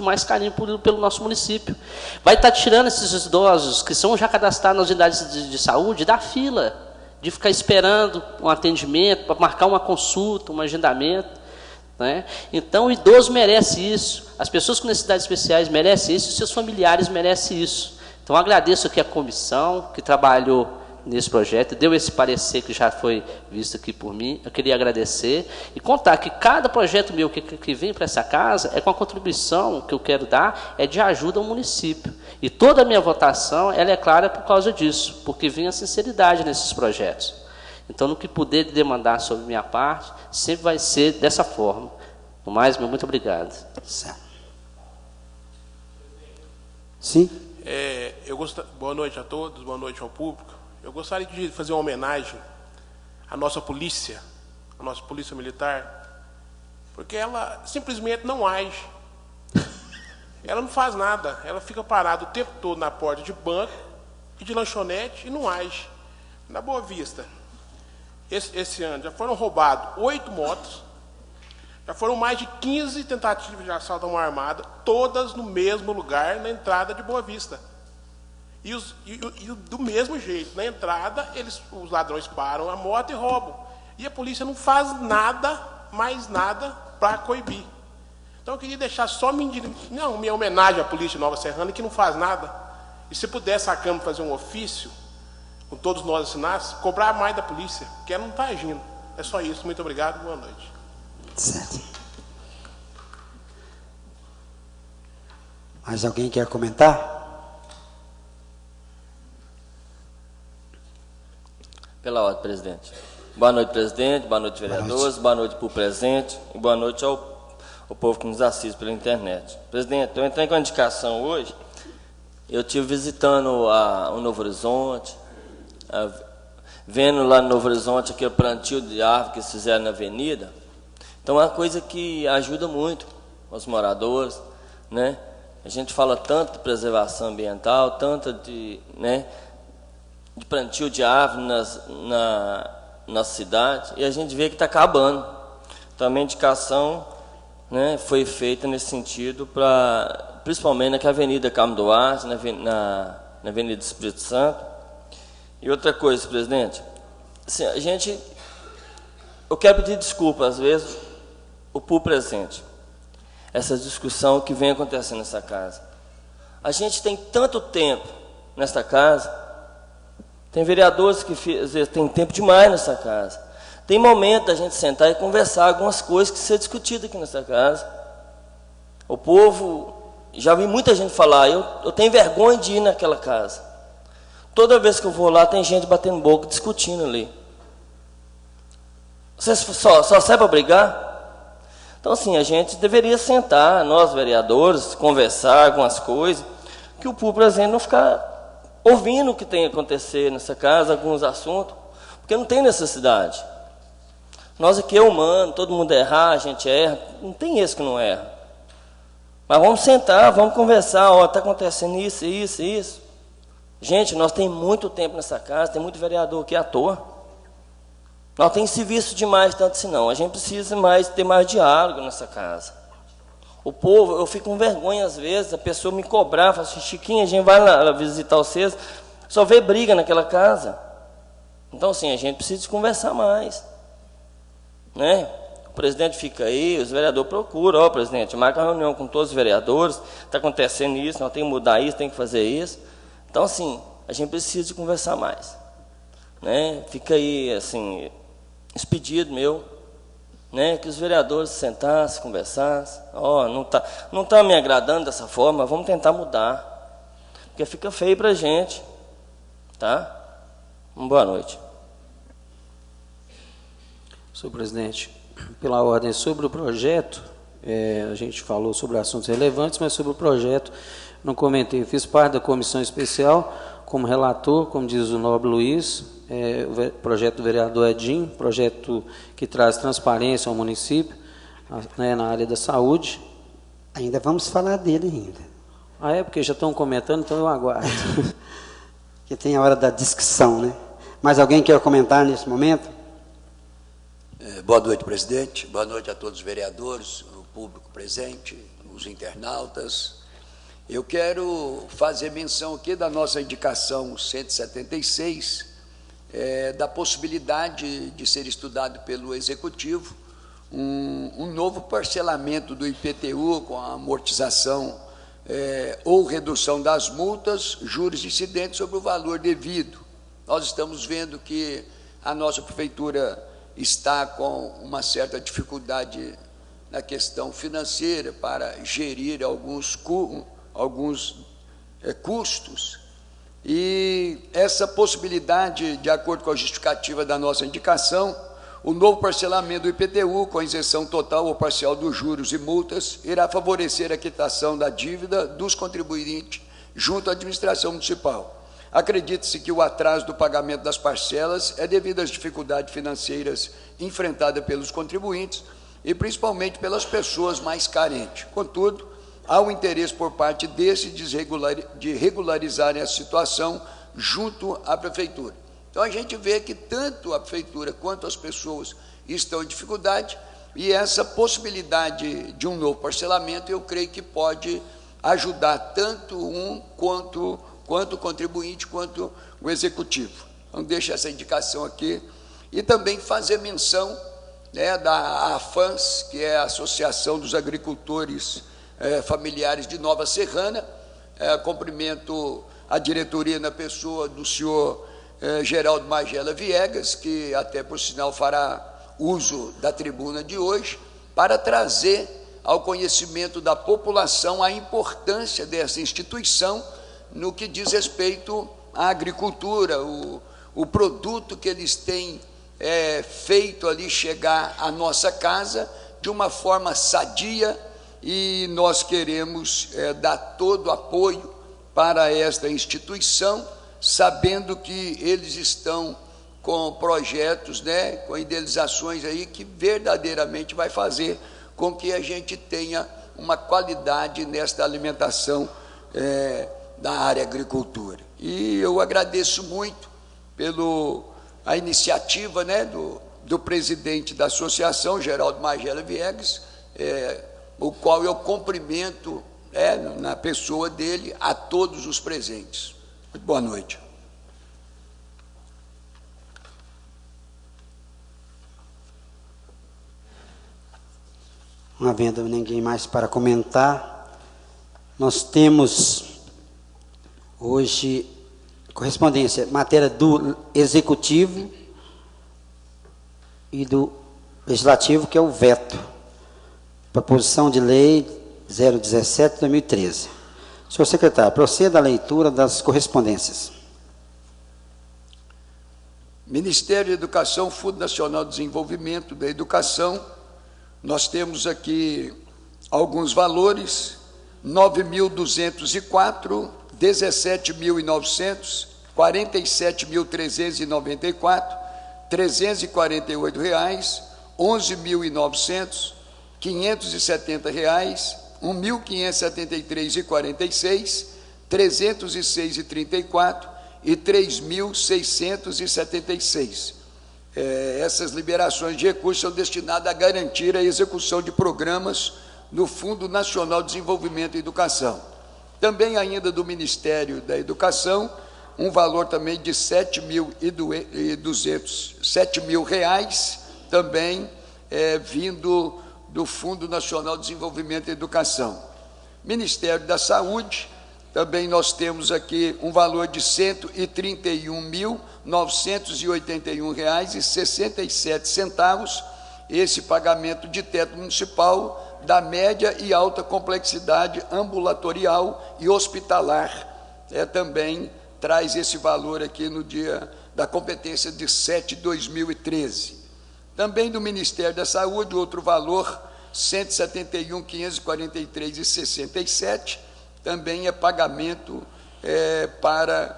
mais carinho pelo nosso município. Vai estar tirando esses idosos que são já cadastrados nas unidades de saúde da fila, de ficar esperando um atendimento, para marcar uma consulta, um agendamento. Né? Então, o idoso merece isso, as pessoas com necessidades especiais merecem isso, e seus familiares merecem isso. Então, agradeço aqui a comissão que trabalhou nesse projeto, deu esse parecer que já foi visto aqui por mim. Eu queria agradecer e contar que cada projeto meu que vem para essa casa é com a contribuição que eu quero dar, é de ajuda ao município. E toda a minha votação, ela é clara por causa disso, porque vem a sinceridade nesses projetos. Então, no que puder demandar sobre minha parte, sempre vai ser dessa forma. No mais, muito obrigado. Sim. Boa noite a todos, boa noite ao público. Eu gostaria de fazer uma homenagem à nossa polícia militar, porque ela simplesmente não age. Ela não faz nada, ela fica parada o tempo todo na porta de banco e de lanchonete e não age. Na Boa Vista, esse ano já foram roubados 8 motos, já foram mais de 15 tentativas de assalto a mão armada, todas no mesmo lugar, na entrada de Boa Vista. E do mesmo jeito, na entrada, os ladrões param a moto e roubam. E a polícia não faz nada, mais nada, para coibir. Então eu queria deixar só minha homenagem à Polícia de Nova Serrana, que não faz nada. E se pudesse a Câmara fazer um ofício, com todos nós assinassem, cobrar mais da polícia, porque ela não está agindo. É só isso. Muito obrigado. Boa noite. Certo. Mais alguém quer comentar? Pela ordem, presidente. Boa noite, presidente. Boa noite, vereadores. Boa noite para o presente. E boa noite ao povo que nos assiste pela internet. Presidente, eu entrei com a indicação hoje. Eu estive visitando o Novo Horizonte, vendo lá no Novo Horizonte aquele plantio de árvore que eles fizeram na avenida. Então é uma coisa que ajuda muito os moradores, né? A gente fala tanto de preservação ambiental, tanto de plantio de árvore na nossa cidade, e a gente vê que está acabando. Então a minha indicação, né, foi feita nesse sentido, principalmente naquela Avenida Carmo Duarte, na Avenida Espírito Santo. E outra coisa, presidente, assim, eu quero pedir desculpa, às vezes, o público presente, essa discussão que vem acontecendo nessa casa. A gente tem tanto tempo nesta casa, tem vereadores que às vezes tem tempo demais nessa casa. Tem momento da gente sentar e conversar algumas coisas que ser discutidas aqui nessa casa. O povo, já vi muita gente falar, eu tenho vergonha de ir naquela casa. Toda vez que eu vou lá, tem gente batendo boca, discutindo ali. Vocês só serve para brigar? Então, assim, a gente deveria sentar, nós vereadores, conversar algumas coisas, que o público presente não ficar ouvindo o que tem a acontecer nessa casa, alguns assuntos, porque não tem necessidade. Nós aqui é humano, todo mundo erra, a gente erra, não tem esse que não erra. Mas vamos sentar, vamos conversar, está acontecendo isso, isso, isso. Gente, nós temos muito tempo nessa casa, tem muito vereador aqui à toa. Nós temos se visto demais, tanto assim não. A gente precisa ter mais diálogo nessa casa. O povo, eu fico com vergonha às vezes, a pessoa me cobrar, fala assim, Chiquinho, a gente vai lá visitar vocês, só vê briga naquela casa. Então, assim, a gente precisa conversar mais. Né? O presidente fica aí, os vereadores procuram, presidente, marca uma reunião com todos os vereadores, está acontecendo isso, nós temos que mudar isso, tem que fazer isso. Então, assim, a gente precisa de conversar mais. Né? Fica aí, assim, esse pedido meu, né? Que os vereadores sentassem, conversassem. Não tá me agradando dessa forma, vamos tentar mudar. Porque fica feio para a gente. Tá? Boa noite. Senhor presidente, pela ordem sobre o projeto, a gente falou sobre assuntos relevantes, mas sobre o projeto não comentei. Eu fiz parte da comissão especial como relator, como diz o nobre Luiz, o projeto do vereador Edinho, projeto que traz transparência ao município, né, na área da saúde. Ainda vamos falar dele ainda. Porque já estão comentando, então eu aguardo. Que tem a hora da discussão, né? Mais alguém quer comentar nesse momento? Boa noite, presidente. Boa noite a todos os vereadores, o público presente, os internautas. Eu quero fazer menção aqui da nossa indicação 176, da possibilidade de ser estudado pelo Executivo um novo parcelamento do IPTU com a amortização ou redução das multas, juros incidentes sobre o valor devido. Nós estamos vendo que a nossa prefeitura está com uma certa dificuldade na questão financeira para gerir alguns custos, e essa possibilidade, de acordo com a justificativa da nossa indicação, o novo parcelamento do IPTU, com isenção total ou parcial dos juros e multas, irá favorecer a quitação da dívida dos contribuintes junto à administração municipal. Acredite-se que o atraso do pagamento das parcelas é devido às dificuldades financeiras enfrentadas pelos contribuintes e principalmente pelas pessoas mais carentes. Contudo, há um interesse por parte desses de regularizarem a situação junto à prefeitura. Então, a gente vê que tanto a prefeitura quanto as pessoas estão em dificuldade, e essa possibilidade de um novo parcelamento, eu creio que pode ajudar tanto um quanto quanto o contribuinte, quanto o executivo. Então, deixo essa indicação aqui. E também fazer menção, né, da AFANS, que é a Associação dos Agricultores Familiares de Nova Serrana. Cumprimento a diretoria na pessoa do senhor Geraldo Magela Viegas, que até por sinal fará uso da tribuna de hoje, para trazer ao conhecimento da população a importância dessa instituição no que diz respeito à agricultura, o produto que eles têm feito ali chegar à nossa casa de uma forma sadia, e nós queremos dar todo o apoio para esta instituição, sabendo que eles estão com projetos, né, com idealizações aí que verdadeiramente vai fazer com que a gente tenha uma qualidade nesta alimentação da área agricultura. E eu agradeço muito a iniciativa, né, do presidente da associação, Geraldo Magela Viegas, o qual eu cumprimento, na pessoa dele, a todos os presentes. Muito boa noite. Não havendo ninguém mais para comentar, nós temos hoje correspondência, matéria do Executivo e do Legislativo, que é o veto. Proposição de Lei 017/2013. Senhor secretário, proceda à leitura das correspondências. Ministério da Educação, Fundo Nacional de Desenvolvimento da Educação, nós temos aqui alguns valores: 9.204, 17.900, 47.394, R$348, 11.900, R$570, 1.573,46, 306,34 e 3.676. Essas liberações de recursos são destinadas a garantir a execução de programas no Fundo Nacional de Desenvolvimento e Educação. Também ainda do Ministério da Educação, um valor também de R$7.200, também vindo do Fundo Nacional de Desenvolvimento e Educação. Ministério da Saúde, também nós temos aqui um valor de R$131.981,67, esse pagamento de teto municipal da média e alta complexidade ambulatorial e hospitalar. Também traz esse valor aqui no dia da competência de 7/2013. Também do Ministério da Saúde, outro valor, R$171.543,67, também é pagamento para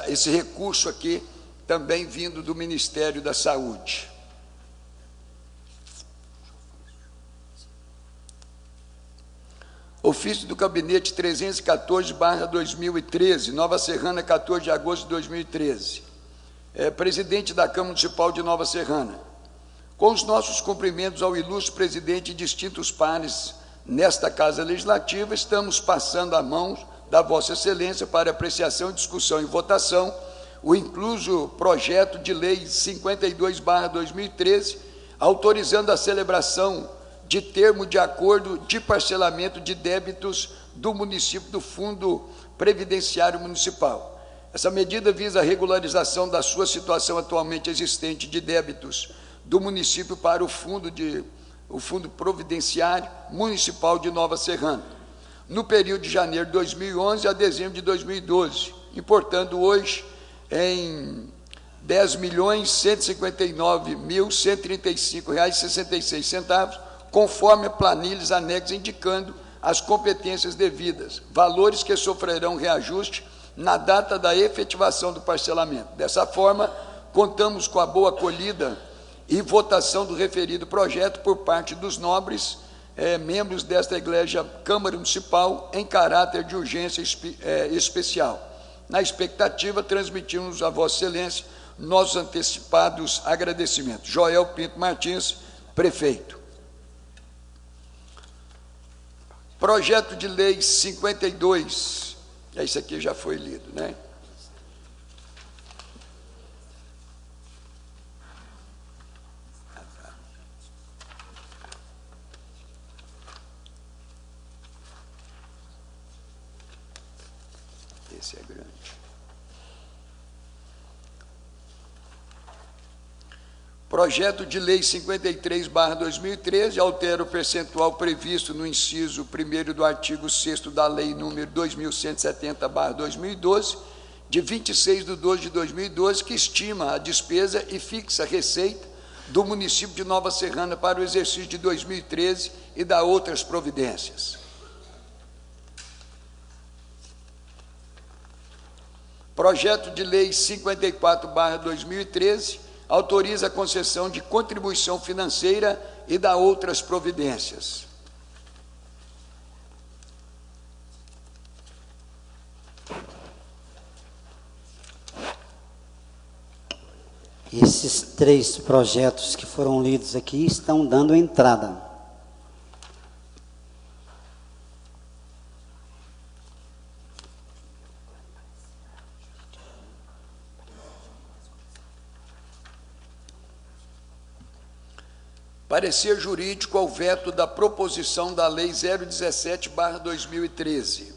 esse recurso aqui, também vindo do Ministério da Saúde. Ofício do Gabinete 314/2013, Nova Serrana, 14 de agosto de 2013. Presidente da Câmara Municipal de Nova Serrana, com os nossos cumprimentos ao ilustre presidente e distintos pares nesta Casa Legislativa, estamos passando a mão da Vossa Excelência para apreciação, discussão e votação o incluso projeto de lei 52/2013, autorizando a celebração de termo de acordo de parcelamento de débitos do município do Fundo Previdenciário Municipal. Essa medida visa a regularização da sua situação atualmente existente de débitos do município para o Fundo Providenciário Municipal de Nova Serrana, no período de janeiro de 2011 a dezembro de 2012, importando hoje em R$ 10.159.135,66, conforme planilhas anexas indicando as competências devidas, valores que sofrerão reajuste na data da efetivação do parcelamento. Dessa forma, contamos com a boa acolhida e votação do referido projeto por parte dos nobres membros desta Igreja Câmara Municipal em caráter de urgência especial. Na expectativa, transmitimos a Vossa Excelência nossos antecipados agradecimentos. Joel Pinto Martins, prefeito. Projeto de Lei 52, Isso aqui já foi lido, né? Esse é grande. Projeto de Lei 53/2013 altera o percentual previsto no inciso 1º do artigo 6º da Lei número 2170/2012, de 26/12/2012, que estima a despesa e fixa a receita do município de Nova Serrana para o exercício de 2013 e dá outras providências. Projeto de Lei 54/2013 autoriza a concessão de contribuição financeira e dá outras providências. Esses 3 projetos que foram lidos aqui estão dando entrada. Parecer jurídico ao veto da proposição da Lei 017/2013.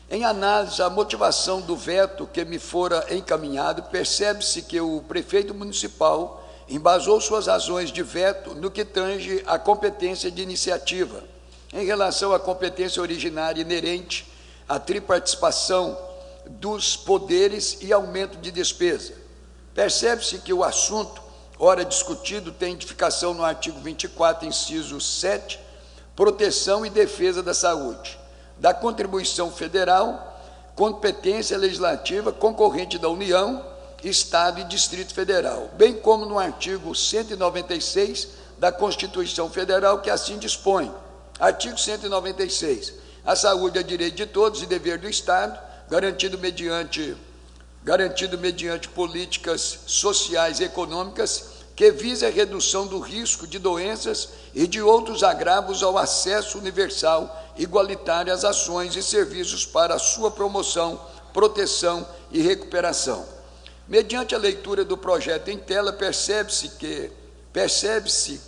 Em análise à motivação do veto que me fora encaminhado, percebe-se que o prefeito municipal embasou suas razões de veto no que tange à competência de iniciativa, em relação à competência originária inerente à triparticipação dos poderes e aumento de despesa. Percebe-se que o assunto ora discutido tem indicação no artigo 24, inciso 7, proteção e defesa da saúde, da contribuição federal, competência legislativa concorrente da União, Estado e Distrito Federal, bem como no artigo 196 da Constituição Federal, que assim dispõe. Artigo 196. A saúde é direito de todos e dever do Estado, garantido mediante políticas sociais e econômicas que visem a redução do risco de doenças e de outros agravos ao acesso universal, igualitário às ações e serviços para a sua promoção, proteção e recuperação. Mediante a leitura do projeto em tela, percebe-se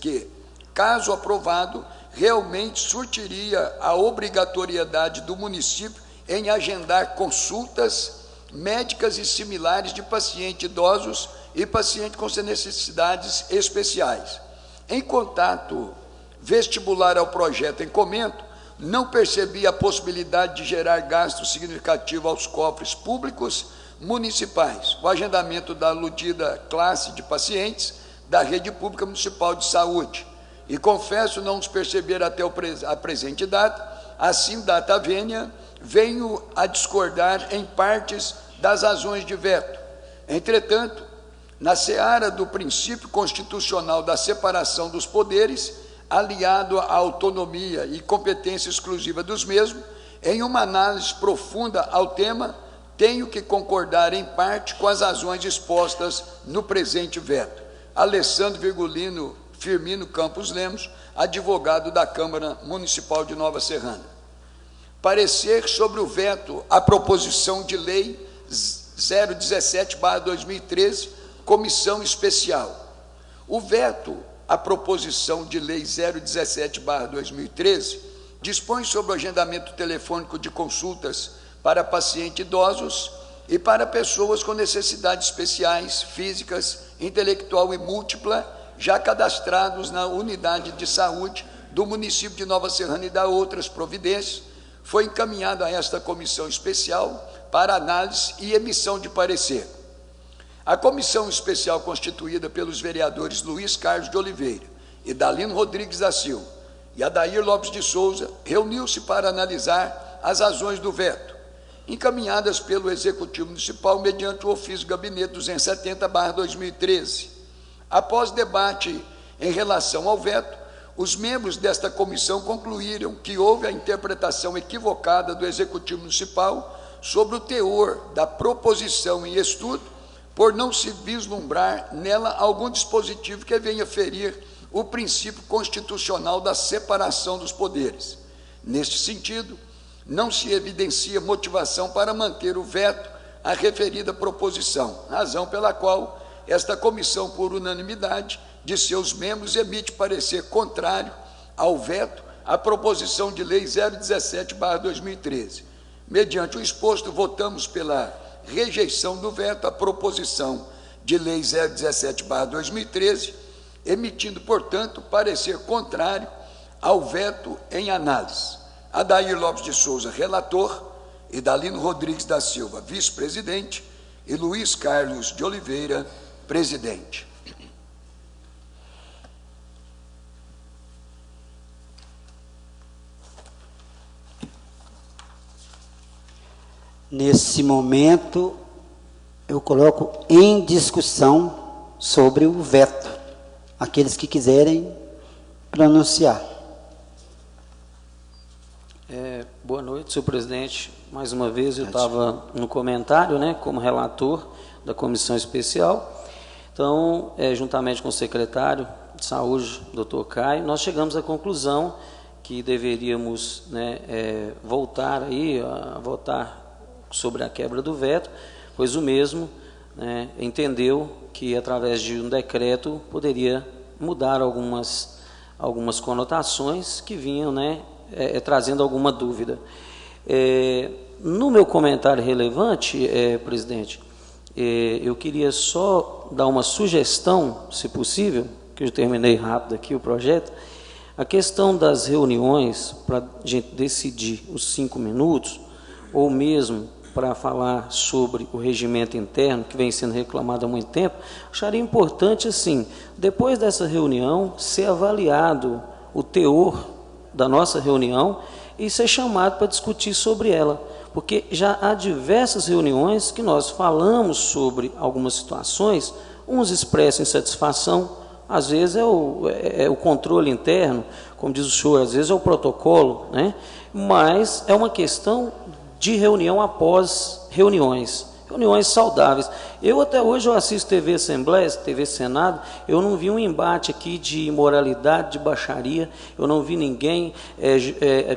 que, caso aprovado, realmente surtiria a obrigatoriedade do município em agendar consultas médicas e similares de pacientes idosos e pacientes com necessidades especiais. Em contato vestibular ao projeto em comento, não percebi a possibilidade de gerar gasto significativo aos cofres públicos municipais, o agendamento da aludida classe de pacientes da rede pública municipal de saúde. E confesso não os perceber até a presente data, assim data vênia, venho a discordar em partes das razões de veto. Entretanto, na seara do princípio constitucional da separação dos poderes, aliado à autonomia e competência exclusiva dos mesmos, em uma análise profunda ao tema, tenho que concordar em parte com as razões expostas no presente veto. Alessandro Virgulino Firmino Campos Lemos, advogado da Câmara Municipal de Nova Serrana. Parecer sobre o veto à proposição de lei 017/2013, comissão especial. O veto à proposição de lei 017/2013 dispõe sobre o agendamento telefônico de consultas para pacientes idosos e para pessoas com necessidades especiais, físicas, intelectual e múltipla, já cadastrados na unidade de saúde do município de Nova Serrana e da outras providências. Foi encaminhado a esta comissão especial para análise e emissão de parecer. A comissão especial constituída pelos vereadores Luiz Carlos de Oliveira e Dalino Rodrigues da Silva e Adair Lopes de Souza reuniu-se para analisar as razões do veto, encaminhadas pelo Executivo Municipal mediante o ofício Gabinete 270/2013. Após debate em relação ao veto, os membros desta comissão concluíram que houve a interpretação equivocada do Executivo Municipal sobre o teor da proposição em estudo, por não se vislumbrar nela algum dispositivo que venha ferir o princípio constitucional da separação dos poderes. Neste sentido, não se evidencia motivação para manter o veto à referida proposição, razão pela qual esta comissão, por unanimidade de seus membros, emite parecer contrário ao veto à proposição de lei 017/2013. Mediante o exposto, votamos pela rejeição do veto à proposição de lei 017/2013, emitindo, portanto, parecer contrário ao veto em análise. Adair Lopes de Souza, relator, Idalino Rodrigues da Silva, vice-presidente, e Luiz Carlos de Oliveira, presidente. Nesse momento, eu coloco em discussão sobre o veto. Aqueles que quiserem pronunciar. Boa noite, senhor presidente. Mais uma vez, eu estava no comentário, né, como relator da comissão especial. Então, juntamente com o secretário de Saúde, doutor Caio, nós chegamos à conclusão que deveríamos, né, voltar aí a votar sobre a quebra do veto, pois o mesmo, né, entendeu que, através de um decreto, poderia mudar algumas conotações que vinham, né, trazendo alguma dúvida. No meu comentário relevante, presidente, eu queria só dar uma sugestão, se possível, que eu terminei rápido aqui o projeto, a questão das reuniões, para a gente decidir os 5 minutos, ou mesmo para falar sobre o regimento interno, que vem sendo reclamado há muito tempo, acharia importante, assim, depois dessa reunião, ser avaliado o teor da nossa reunião e ser chamado para discutir sobre ela, porque já há diversas reuniões que nós falamos sobre algumas situações, uns expressam insatisfação, às vezes é o controle interno, como diz o senhor, às vezes é o protocolo, né? Mas é uma questão de reunião após reuniões saudáveis. Eu até hoje assisto TV Assembleia, TV Senado, eu não vi um embate aqui de imoralidade, de baixaria, eu não vi ninguém,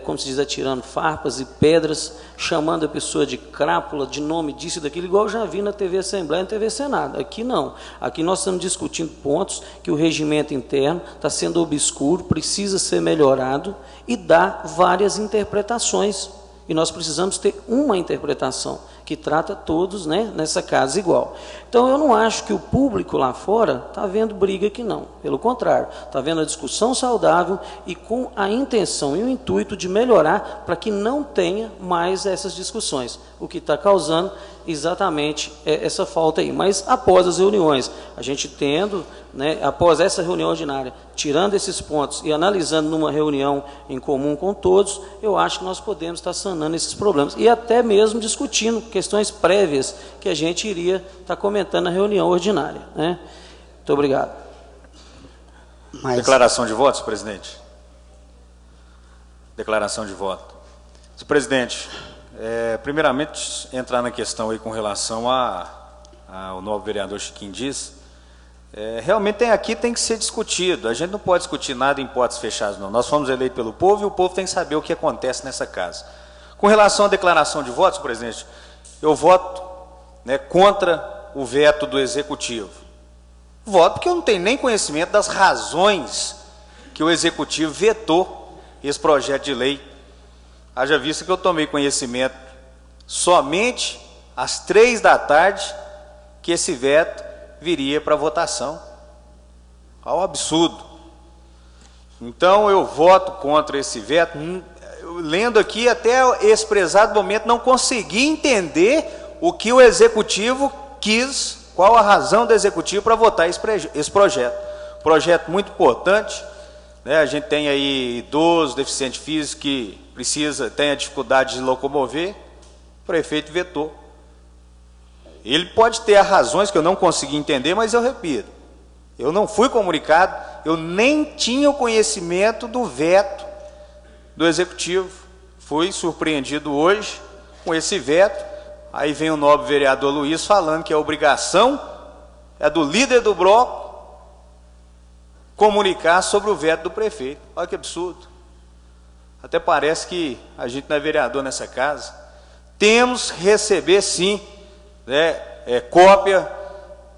como se diz, atirando farpas e pedras, chamando a pessoa de crápula, de nome disso e daquilo, igual eu já vi na TV Assembleia e na TV Senado. Aqui não. Aqui nós estamos discutindo pontos que o regimento interno está sendo obscuro, precisa ser melhorado e dá várias interpretações. E nós precisamos ter uma interpretação que trata todos, né, nessa casa igual. Então, eu não acho que o público lá fora está vendo briga aqui, não. Pelo contrário, está vendo a discussão saudável e com a intenção e o intuito de melhorar para que não tenha mais essas discussões, o que está causando exatamente essa falta aí. Mas, após as reuniões, a gente tendo, né, após essa reunião ordinária, tirando esses pontos e analisando numa reunião em comum com todos, eu acho que nós podemos estar sanando esses problemas. E até mesmo discutindo questões prévias que a gente iria estar comentando na reunião ordinária, né? Muito obrigado. Declaração de votos, presidente. Declaração de voto. Senhor presidente, primeiramente, entrar na questão aí com relação ao novo vereador Chiquinho Dias, realmente tem que ser discutido. A gente não pode discutir nada em portas fechadas, não. Nós fomos eleitos pelo povo e o povo tem que saber o que acontece nessa casa. Com relação à declaração de votos, presidente, eu voto, né, contra o veto do Executivo. Voto porque eu não tenho nem conhecimento das razões que o Executivo vetou esse projeto de lei. Haja vista que eu tomei conhecimento somente às 3 da tarde que esse veto viria para votação. Ao absurdo. Então eu voto contra esse veto. Lendo aqui, até esse prezado momento, não consegui entender o que o Executivo quis, qual a razão do Executivo para votar esse projeto. Projeto muito importante, né? A gente tem aí idosos, deficiente físico que tem a dificuldade de locomover, o prefeito vetou. Ele pode ter as razões que eu não consegui entender, mas eu repito, eu não fui comunicado, eu nem tinha o conhecimento do veto do Executivo. Fui surpreendido hoje com esse veto. Aí vem o nobre vereador Luiz falando que a obrigação é do líder do bloco comunicar sobre o veto do prefeito. Olha que absurdo. até parece que a gente não é vereador nessa casa, temos que receber, sim, né, cópia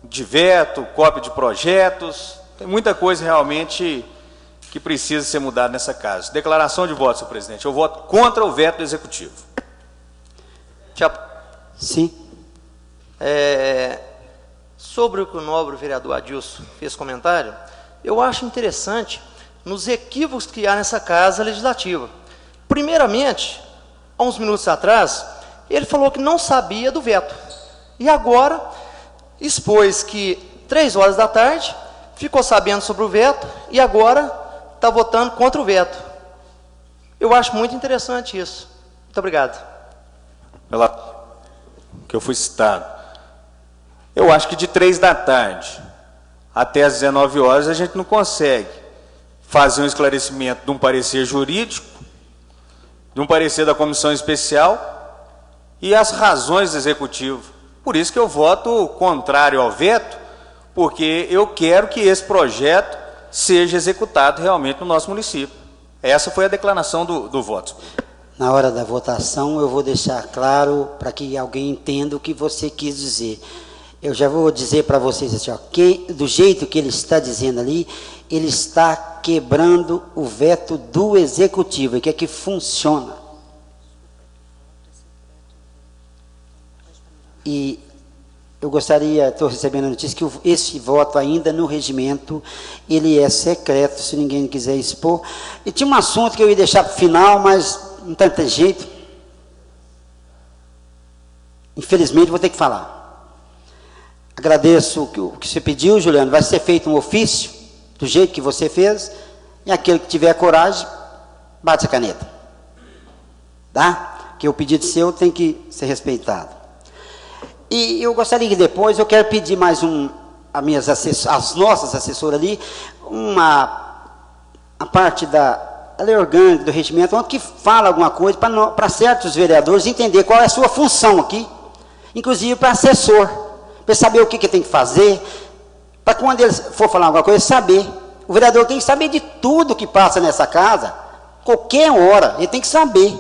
de veto, cópia de projetos, tem muita coisa realmente que precisa ser mudada nessa casa. Declaração de voto, senhor presidente. Eu voto contra o veto do Executivo. Sim. Sobre o que o nobre vereador Adilson fez comentário, eu acho interessante nos equívocos que há nessa casa legislativa. Primeiramente, há uns minutos atrás, ele falou que não sabia do veto. E agora expôs que 3 horas da tarde ficou sabendo sobre o veto e agora está votando contra o veto. Eu acho muito interessante isso. Muito obrigado. Pela que eu fui citado. Eu acho que de 3 da tarde até as 19 horas a gente não consegue fazer um esclarecimento de um parecer jurídico, de um parecer da comissão especial e as razões do Executivo. Por isso que eu voto contrário ao veto, porque eu quero que esse projeto seja executado realmente no nosso município. Essa foi a declaração do voto. Na hora da votação, eu vou deixar claro para que alguém entenda o que você quis dizer. Eu já vou dizer para vocês assim, ó, que, do jeito que ele está dizendo ali, ele está quebrando o veto do Executivo, que é que funciona. E eu gostaria, estou recebendo a notícia, que esse voto ainda no regimento, ele é secreto, se ninguém quiser expor. E tinha um assunto que eu ia deixar para o final, mas não tem jeito. Infelizmente, vou ter que falar. Agradeço o que você pediu, Juliano. Vai ser feito um ofício, do jeito que você fez, e aquele que tiver coragem, bate a caneta. Tá? Que o pedido seu tem que ser respeitado. E eu gostaria que depois, eu quero pedir mais as nossas assessoras ali, a parte da lei orgânica, do regimento, onde que fala alguma coisa para certos vereadores entender qual é a sua função aqui, inclusive para assessor, para saber o que tem que fazer, para quando eles for falar alguma coisa, saber. O vereador tem que saber de tudo que passa nessa casa, qualquer hora, ele tem que saber.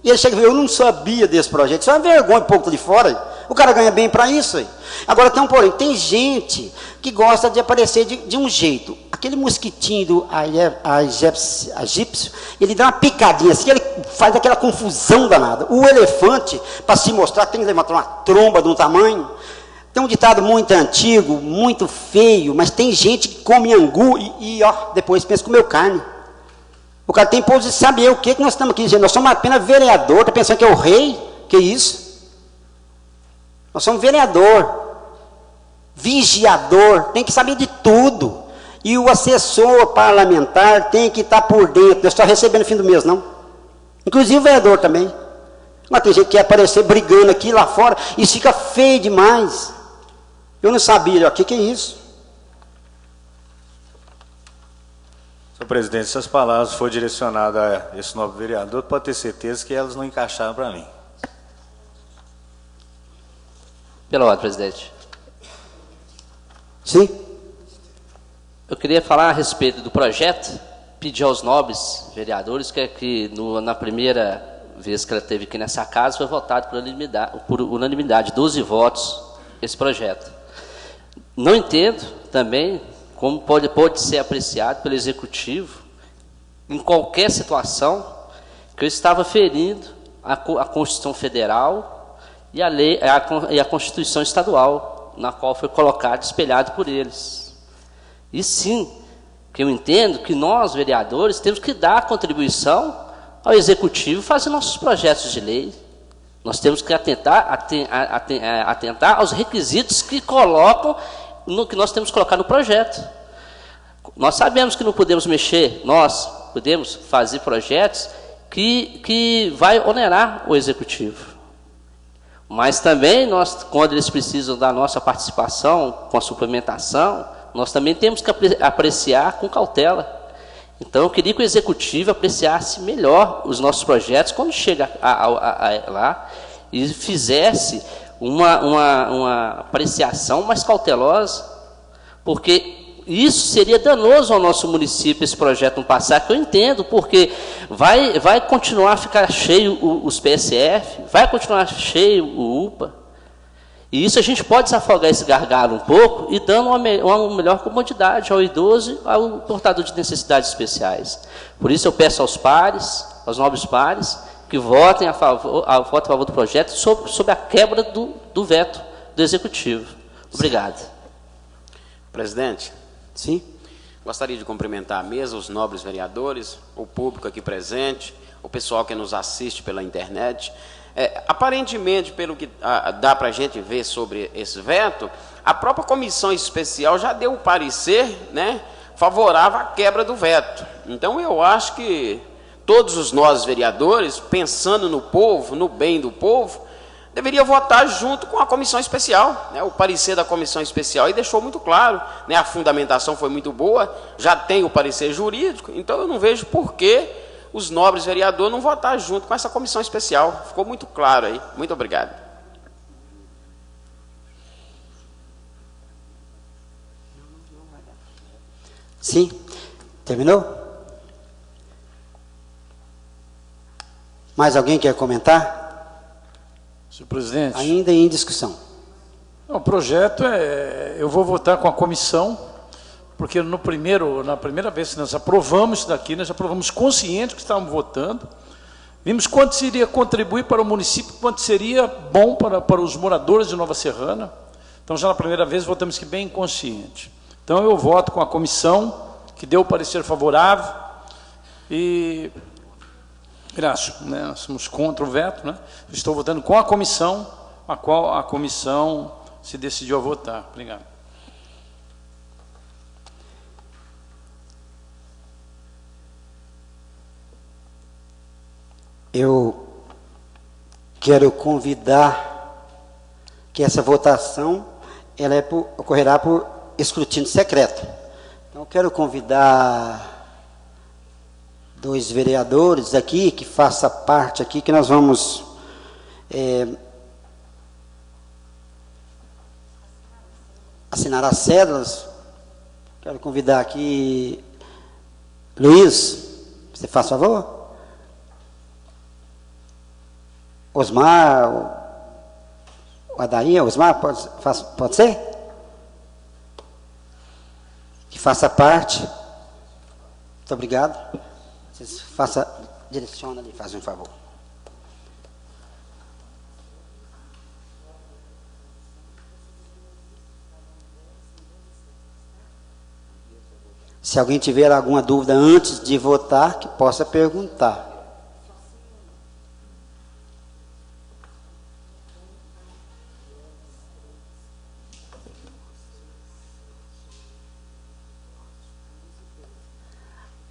E ele chega e fala, eu não sabia desse projeto, isso é uma vergonha, um pouco de fora. O cara ganha bem para isso aí. Agora tem um porém, tem gente que gosta de aparecer de um jeito. Aquele mosquitinho do egípcio, ele dá uma picadinha assim, ele faz aquela confusão danada. O elefante, para se mostrar, tem que levantar uma tromba de um tamanho. Tem um ditado muito antigo, muito feio, mas tem gente que come angu e depois pensa comer carne. O cara tem pouco de saber o que nós estamos aqui dizendo. Nós somos apenas vereador, está pensando que é o rei? Que isso? Nós somos vereador, vigiador, tem que saber de tudo. E o assessor parlamentar tem que estar por dentro. Não é só recebendo no fim do mês, não. Inclusive o vereador também. Mas tem gente que quer aparecer brigando aqui, lá fora, e fica feio demais. Eu não sabia, o que é isso? Senhor presidente, se as palavras forem direcionadas a esse novo vereador, pode ter certeza que elas não encaixaram para mim. Pela ordem, presidente. Sim. Eu queria falar a respeito do projeto, pedir aos nobres vereadores que na primeira vez que ela esteve aqui nessa casa, foi votado por unanimidade, 12 votos, esse projeto. Não entendo também como pode ser apreciado pelo Executivo, em qualquer situação, que eu estava ferindo a Constituição Federal e a lei, a Constituição Estadual, na qual foi colocado, espelhado por eles. E sim, que eu entendo que nós, vereadores, temos que dar contribuição ao Executivo fazer nossos projetos de lei. Nós temos que atentar aos requisitos que colocam, que nós temos que colocar no projeto. Nós sabemos que não podemos mexer, nós podemos fazer projetos que vai onerar o Executivo. Mas também, quando eles precisam da nossa participação com a suplementação, nós também temos que apreciar com cautela. Então, eu queria que o Executivo apreciasse melhor os nossos projetos quando chega lá e fizesse uma apreciação mais cautelosa, porque isso seria danoso ao nosso município, esse projeto não passar, que eu entendo, porque vai continuar a ficar cheio os PSF, vai continuar cheio o UPA, e isso a gente pode desafogar esse gargalo um pouco e dando uma melhor comodidade ao idoso e ao portador de necessidades especiais. Por isso eu peço aos pares, aos nobres pares, que votem a favor do projeto sobre a quebra do veto do Executivo. Obrigado. Presidente. Sim. Gostaria de cumprimentar a mesa, os nobres vereadores, o público aqui presente, o pessoal que nos assiste pela internet. Aparentemente, pelo que dá para a gente ver sobre esse veto, a própria comissão especial já deu o parecer, né, favorável à quebra do veto. Então, eu acho que todos os nós vereadores, pensando no povo, no bem do povo, deveria votar junto com a comissão especial, né? O parecer da comissão especial, e deixou muito claro, né? A fundamentação foi muito boa, já tem o parecer jurídico, então eu não vejo por que os nobres vereadores não votar junto com essa comissão especial. Ficou muito claro aí. Muito obrigado. Sim. Terminou? Mais alguém quer comentar? Senhor presidente. Ainda em discussão. O projeto eu vou votar com a comissão, porque na primeira vez que nós aprovamos isso daqui, nós aprovamos conscientes que estávamos votando, vimos quanto seria contribuir para o município, quanto seria bom para os moradores de Nova Serrana. Então, já na primeira vez, votamos que bem consciente. Então, eu voto com a comissão, que deu o parecer favorável, e graças, né, nós somos contra o veto, né? Estou votando com a comissão, a qual a comissão se decidiu a votar. Obrigado. Eu quero convidar que essa votação ocorrerá por escrutínio secreto. Então, eu quero convidar 2 vereadores aqui, que façam parte aqui, que nós vamos assinar as cédulas. Quero convidar aqui Luiz, você faz favor? Osmar, o Adair, Osmar, pode ser? Que faça parte. Muito obrigado. Vocês direciona ali, fazem um favor. Se alguém tiver alguma dúvida antes de votar, que possa perguntar.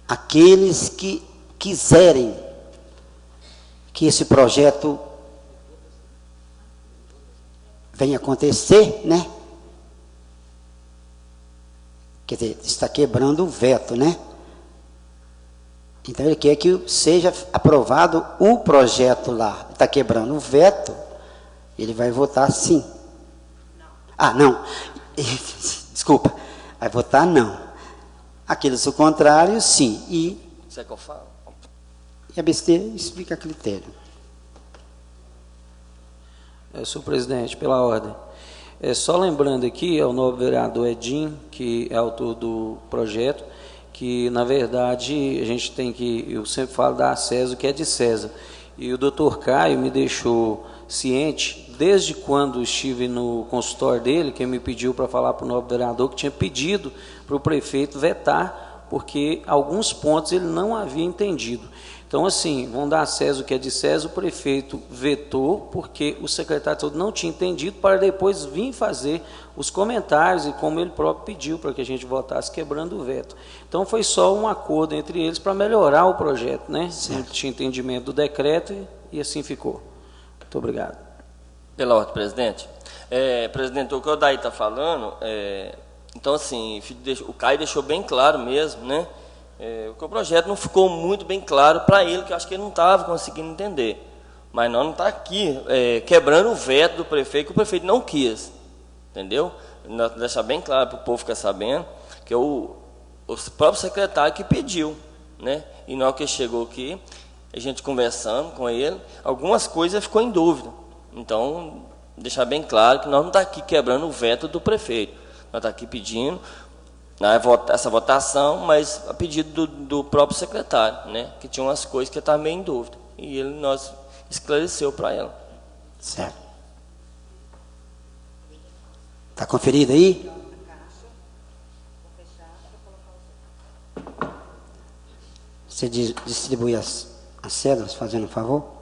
Aqueles que quiserem que esse projeto venha acontecer, né? Quer dizer, está quebrando o veto, né? Então ele quer que seja aprovado o projeto lá. Está quebrando o veto, ele vai votar sim. Ah, não. Desculpa. Vai votar não. Aqueles do contrário, sim. E você que eu falo? E a besteira explica a critério. Senhor presidente, pela ordem. Só lembrando aqui ao novo vereador Edinho, que é autor do projeto, que, na verdade, a gente tem que, eu sempre falo, dar a César o que é de César. E o doutor Caio me deixou ciente, desde quando estive no consultório dele, que me pediu para falar para o novo vereador, que tinha pedido para o prefeito vetar, porque alguns pontos ele não havia entendido. Então, assim, vamos dar a César o que é de César, o prefeito vetou, porque o secretário de saúde não tinha entendido, para depois vir fazer os comentários, e como ele próprio pediu para que a gente votasse quebrando o veto. Então, foi só um acordo entre eles para melhorar o projeto, né? Não tinha entendimento do decreto, e assim ficou. Muito obrigado. Pela ordem, presidente. Presidente, o que o Daí está falando, então, assim, o Caio deixou bem claro mesmo, né? Que o projeto não ficou muito bem claro para ele, que eu acho que ele não estava conseguindo entender. Mas nós não está aqui quebrando o veto do prefeito, que o prefeito não quis, entendeu? Deixar bem claro para o povo ficar sabendo que é o próprio secretário que pediu, né? E na hora que chegou aqui, a gente conversando com ele, algumas coisas ficou em dúvida. Então, deixar bem claro que nós não estamos aqui quebrando o veto do prefeito. Nós estamos aqui pedindo essa votação, mas a pedido do próprio secretário, né? Que tinha umas coisas que estavam meio em dúvida. E nós esclareceu para ela. Certo. Está conferido aí? Você distribui as cédulas, fazendo um favor?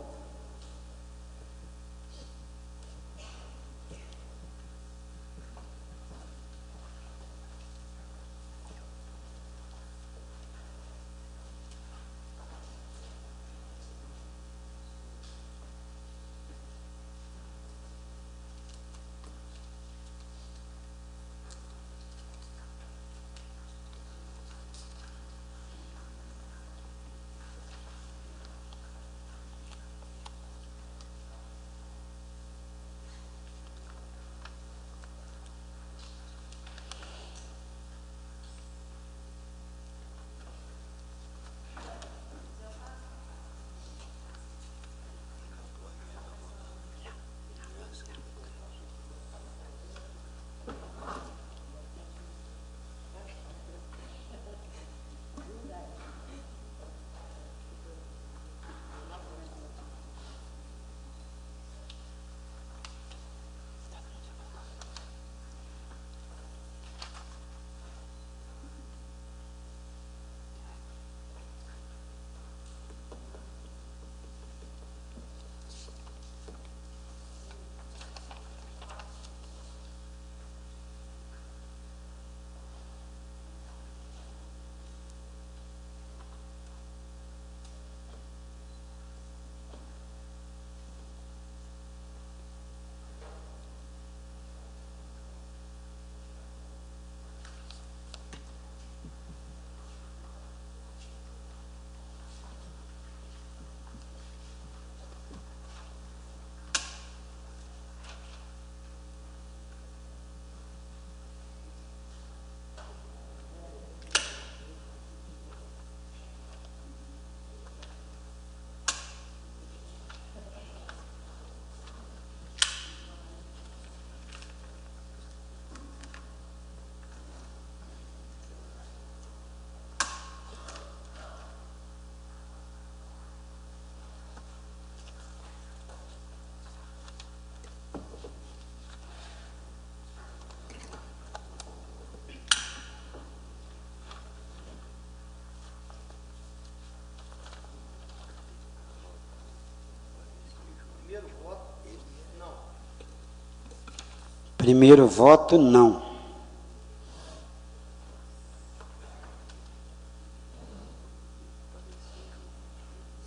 Primeiro voto, não.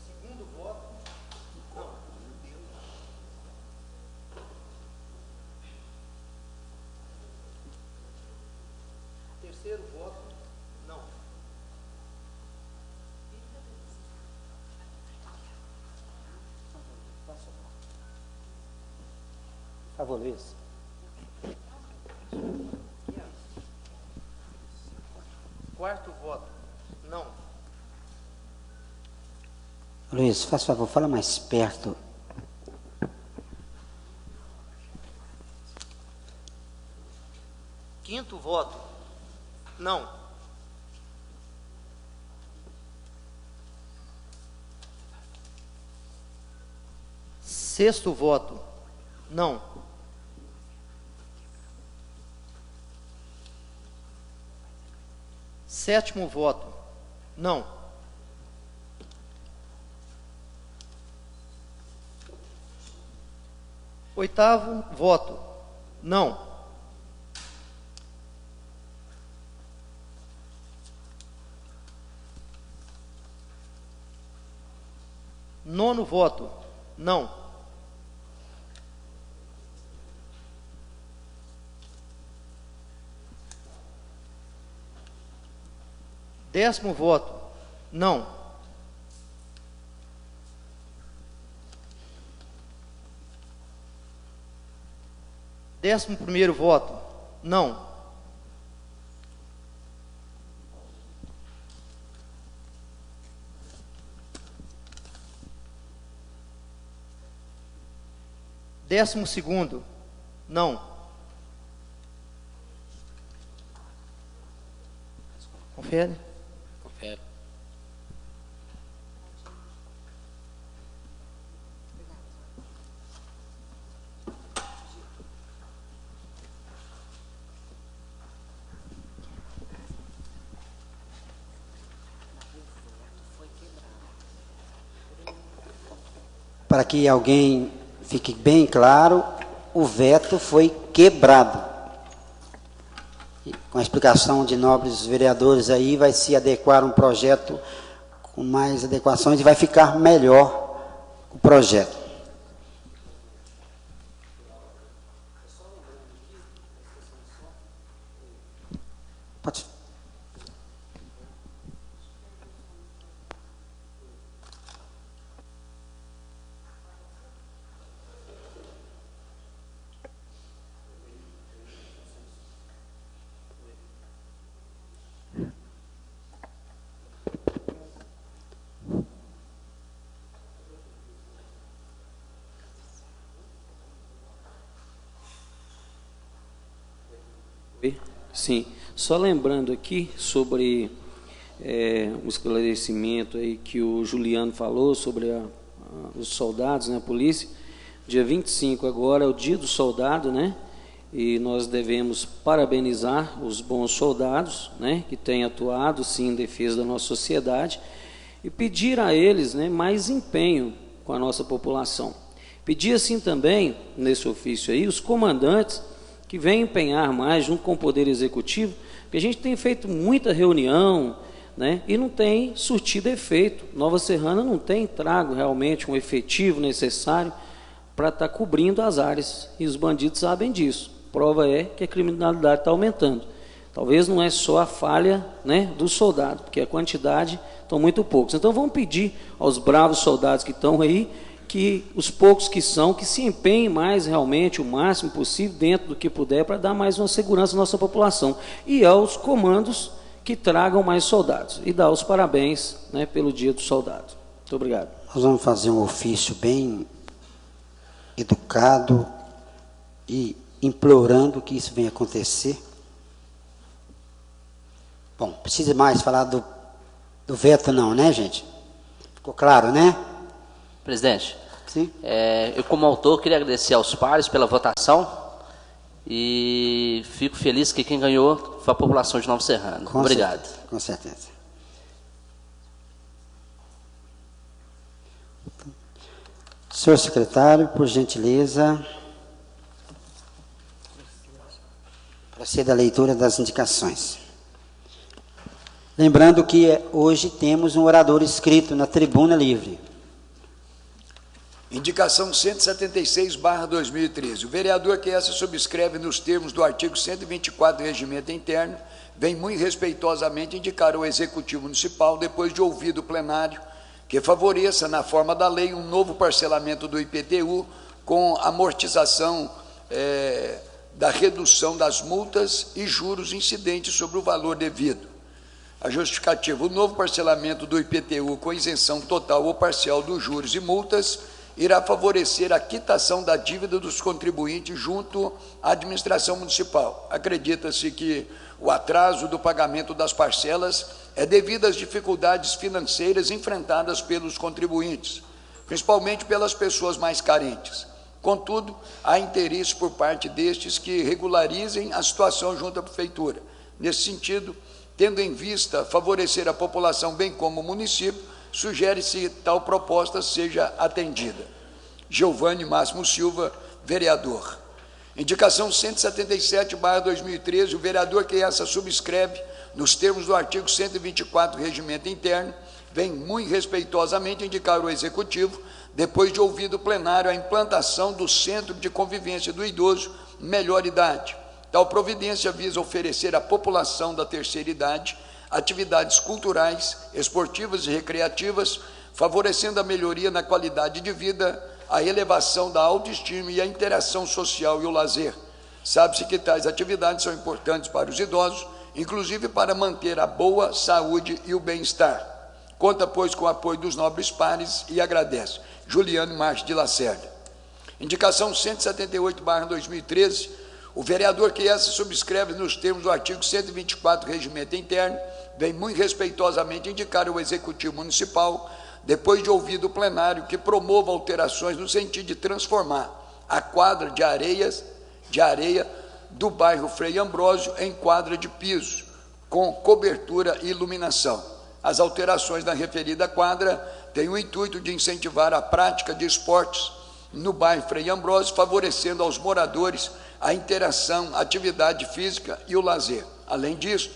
Segundo voto, não. Terceiro voto, não. Por favor, Luiz. Quarto voto, não. Luiz, faz favor, fala mais perto. Quinto voto, não. Sexto voto, não. Sétimo voto, não. Oitavo voto, não. Nono voto, não. Décimo voto, não. Décimo primeiro voto, não. 12º, não. Confere. Confere. Para que alguém fique bem claro, o veto foi quebrado. E com a explicação de nobres vereadores aí, vai se adequar um projeto com mais adequações e vai ficar melhor o projeto. Pode. Sim, só lembrando aqui sobre o esclarecimento aí que o Juliano falou sobre os soldados, né, a polícia. Dia 25 agora é o dia do soldado, né? E nós devemos parabenizar os bons soldados, né, que têm atuado sim em defesa da nossa sociedade e pedir a eles, né, mais empenho com a nossa população. Pedir assim também nesse ofício aí os comandantes que vem empenhar mais junto com o Poder Executivo, porque a gente tem feito muita reunião, né, e não tem surtido efeito. Nova Serrana não tem trago realmente um efetivo necessário para estar cobrindo as áreas, e os bandidos sabem disso. Prova é que a criminalidade está aumentando. Talvez não é só a falha, né, do soldado, porque a quantidade estão muito poucos. Então vamos pedir aos bravos soldados que estão aí, que os poucos que são, que se empenhem mais realmente, o máximo possível, dentro do que puder, para dar mais uma segurança à nossa população. E aos comandos que tragam mais soldados. E dar os parabéns, né, pelo Dia do Soldado. Muito obrigado. Nós vamos fazer um ofício bem educado e implorando que isso venha acontecer. Bom, precisa mais falar do veto não, né, gente? Ficou claro, né? Presidente, sim. Eu como autor queria agradecer aos pares pela votação e fico feliz que quem ganhou foi a população de Nova Serrana. Obrigado. Certeza, com certeza. Senhor secretário, por gentileza, proceda a leitura das indicações. Lembrando que hoje temos um orador inscrito na tribuna livre. Indicação 176/2013. O vereador que essa subscreve nos termos do artigo 124 do Regimento Interno, vem muito respeitosamente indicar ao Executivo Municipal, depois de ouvido o plenário, que favoreça, na forma da lei, um novo parcelamento do IPTU com amortização da redução das multas e juros incidentes sobre o valor devido. A justificativa: o novo parcelamento do IPTU com isenção total ou parcial dos juros e multas irá favorecer a quitação da dívida dos contribuintes junto à administração municipal. Acredita-se que o atraso do pagamento das parcelas é devido às dificuldades financeiras enfrentadas pelos contribuintes, principalmente pelas pessoas mais carentes. Contudo, há interesse por parte destes que regularizem a situação junto à prefeitura. Nesse sentido, tendo em vista favorecer a população bem como o município, sugere-se tal proposta seja atendida. Giovanni Máximo Silva, vereador. Indicação 177/2013, o vereador que essa subscreve, nos termos do artigo 124 do Regimento Interno, vem muito respeitosamente indicar ao Executivo, depois de ouvido o plenário, a implantação do Centro de Convivência do Idoso Melhor Idade. Tal providência visa oferecer à população da terceira idade atividades culturais, esportivas e recreativas, favorecendo a melhoria na qualidade de vida, a elevação da autoestima e a interação social e o lazer. Sabe-se que tais atividades são importantes para os idosos, inclusive para manter a boa saúde e o bem-estar. Conta, pois, com o apoio dos nobres pares e agradece. Juliano Marques de Lacerda. Indicação 178/2013, o vereador que essa subscreve nos termos do artigo 124 do Regimento Interno, vem muito respeitosamente indicar ao Executivo Municipal, depois de ouvido o plenário, que promova alterações no sentido de transformar a quadra de areia do bairro Frei Ambrósio em quadra de piso, com cobertura e iluminação. As alterações na referida quadra têm o intuito de incentivar a prática de esportes no bairro Frei Ambrósio, favorecendo aos moradores a interação, a atividade física e o lazer. Além disso,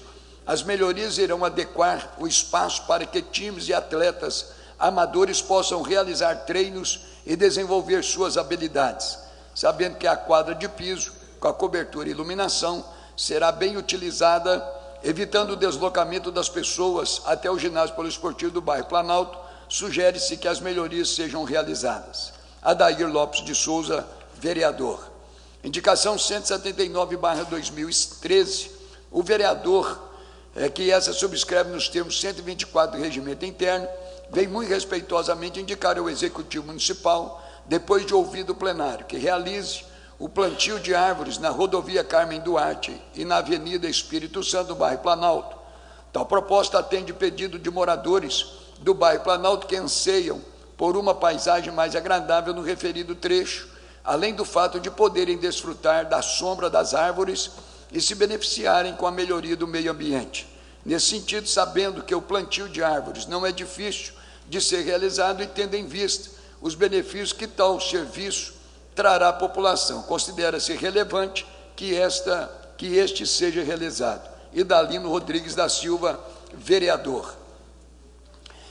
as melhorias irão adequar o espaço para que times e atletas amadores possam realizar treinos e desenvolver suas habilidades, sabendo que a quadra de piso, com a cobertura e iluminação, será bem utilizada, evitando o deslocamento das pessoas até o ginásio poliesportivo do bairro Planalto. Sugere-se que as melhorias sejam realizadas. Adair Lopes de Souza, vereador. Indicação 179/2013, o vereador que essa subscreve nos termos 124 do Regimento Interno, vem muito respeitosamente indicar ao Executivo Municipal, depois de ouvido o plenário, que realize o plantio de árvores na rodovia Carmen Duarte e na Avenida Espírito Santo, do bairro Planalto. Tal proposta atende pedido de moradores do bairro Planalto que anseiam por uma paisagem mais agradável no referido trecho, além do fato de poderem desfrutar da sombra das árvores e se beneficiarem com a melhoria do meio ambiente. Nesse sentido, sabendo que o plantio de árvores não é difícil de ser realizado e tendo em vista os benefícios que tal serviço trará à população, considera-se relevante que este seja realizado. Idalino Rodrigues da Silva, vereador.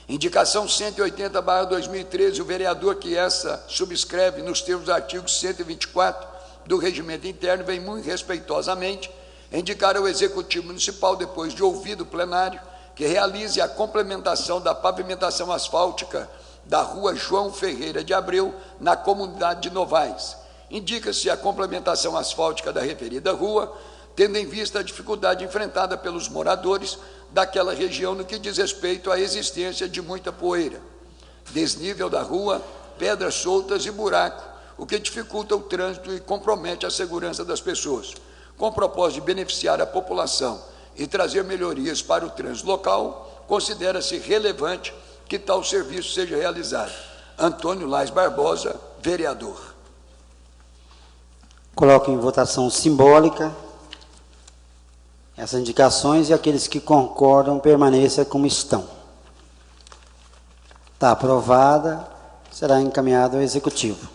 Indicação 180/2013, o vereador que essa subscreve nos termos do artigo 124 do Regimento Interno, vem muito respeitosamente indicar ao Executivo Municipal, depois de ouvido o plenário, que realize a complementação da pavimentação asfáltica da rua João Ferreira de Abreu, na comunidade de Novaes. Indica-se a complementação asfáltica da referida rua, tendo em vista a dificuldade enfrentada pelos moradores daquela região no que diz respeito à existência de muita poeira, desnível da rua, pedras soltas e buraco, o que dificulta o trânsito e compromete a segurança das pessoas. Com o propósito de beneficiar a população e trazer melhorias para o trânsito local, considera-se relevante que tal serviço seja realizado. Antônio Lais Barbosa, vereador. Coloco em votação simbólica essas indicações e aqueles que concordam permaneçam como estão. Está aprovada, será encaminhado ao Executivo.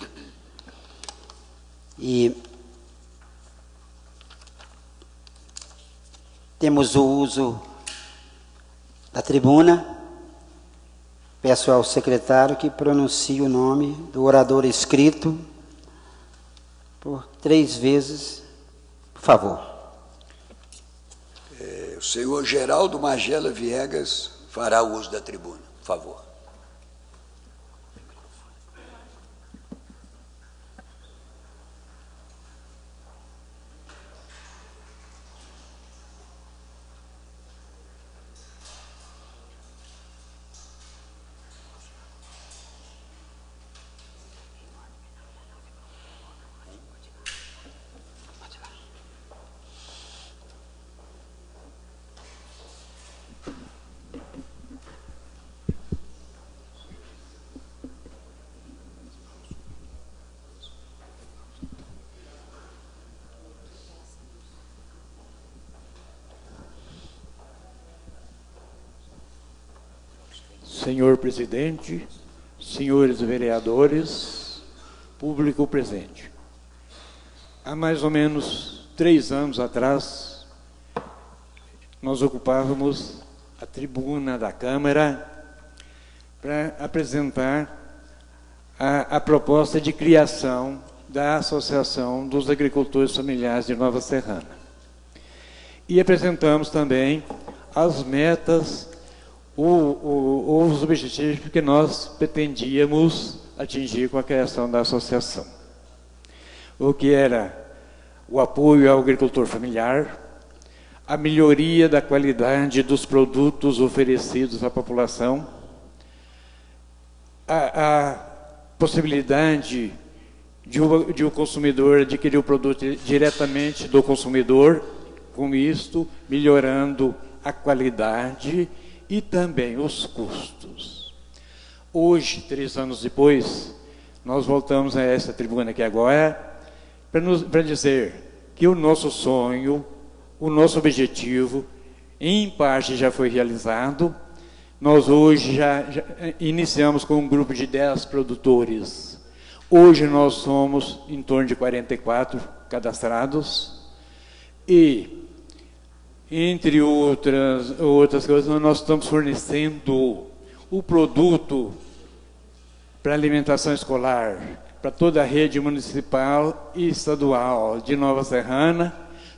E temos o uso da tribuna. Peço ao secretário que pronuncie o nome do orador escrito por 3 vezes, por favor. O senhor Geraldo Magela Viegas fará o uso da tribuna, por favor. Senhor presidente, senhores vereadores, público presente. Há mais ou menos 3 anos atrás, nós ocupávamos a tribuna da Câmara para apresentar a proposta de criação da Associação dos Agricultores Familiares de Nova Serrana. E apresentamos também as metas, os objetivos que nós pretendíamos atingir com a criação da associação. O que era o apoio ao agricultor familiar, a melhoria da qualidade dos produtos oferecidos à população, a possibilidade de o consumidor adquirir o produto diretamente do consumidor, com isto melhorando a qualidade e também os custos. Hoje, 3 anos depois, nós voltamos a essa tribuna aqui agora para dizer que o nosso sonho, o nosso objetivo, em parte já foi realizado. Nós hoje já iniciamos com um grupo de 10 produtores. Hoje nós somos em torno de 44 cadastrados e, entre outras coisas, nós estamos fornecendo o produto para alimentação escolar, para toda a rede municipal e estadual de Nova Serrana,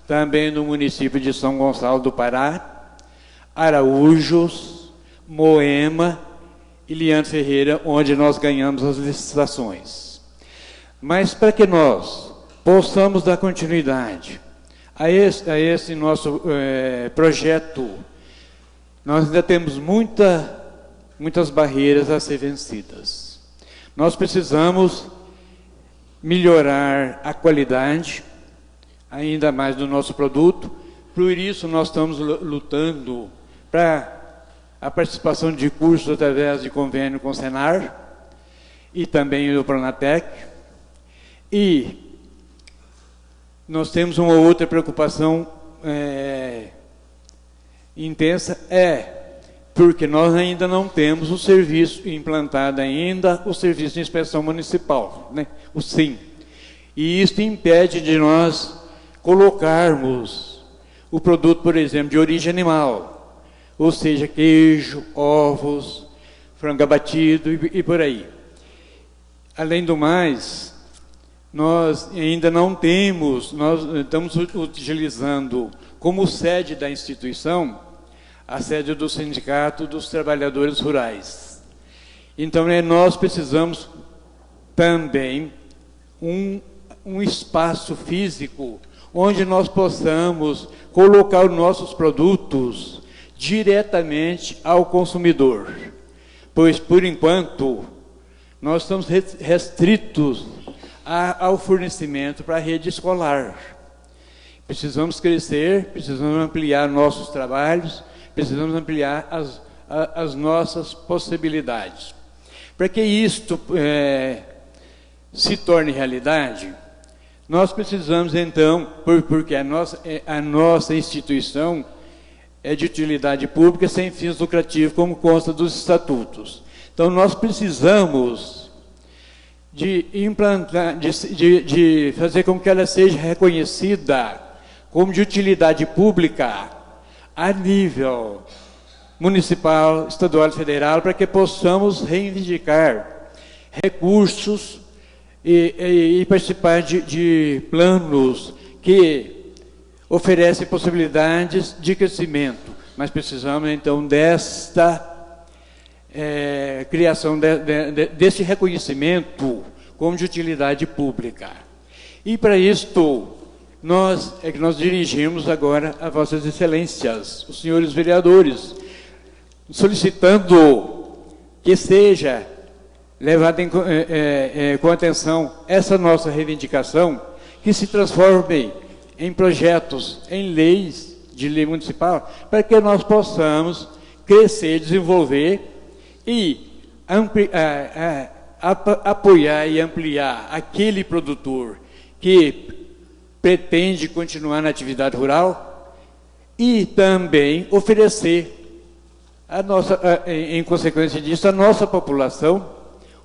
também no município de São Gonçalo do Pará, Araújos, Moema e Leandro Ferreira, onde nós ganhamos as licitações. Mas para que nós possamos dar continuidade a esse nosso projeto, nós ainda temos muitas barreiras a ser vencidas. Nós precisamos melhorar a qualidade ainda mais do nosso produto. Por isso nós estamos lutando para a participação de cursos através de convênio com o Senar e também o Pronatec. E nós temos uma outra preocupação intensa, porque nós ainda não temos o serviço implantado ainda, o Serviço de Inspeção Municipal, né? O SIM. E isso impede de nós colocarmos o produto, por exemplo, de origem animal, ou seja, queijo, ovos, frango abatido e por aí. Além do mais, nós ainda não temos, nós estamos utilizando como sede da instituição a sede do Sindicato dos Trabalhadores Rurais. Então, nós precisamos também um espaço físico onde nós possamos colocar os nossos produtos diretamente ao consumidor. Pois, por enquanto, nós estamos restritos ao fornecimento para a rede escolar. Precisamos crescer, precisamos ampliar nossos trabalhos, precisamos ampliar as nossas possibilidades. Para que isto se torne realidade, nós precisamos, então, porque a nossa instituição é de utilidade pública sem fins lucrativos, como consta dos estatutos. Então, nós precisamos de implantar, de fazer com que ela seja reconhecida como de utilidade pública a nível municipal, estadual e federal, para que possamos reivindicar recursos e participar de planos que oferecem possibilidades de crescimento. Mas precisamos, então, desta criação, desse reconhecimento como de utilidade pública. E, para isto, nós dirigimos agora a vossas excelências, os senhores vereadores, solicitando que seja levada com atenção essa nossa reivindicação, que se transforme em projetos, em leis de lei municipal, para que nós possamos crescer, desenvolver e apoiar e ampliar aquele produtor que pretende continuar na atividade rural e também oferecer em consequência disso, a nossa população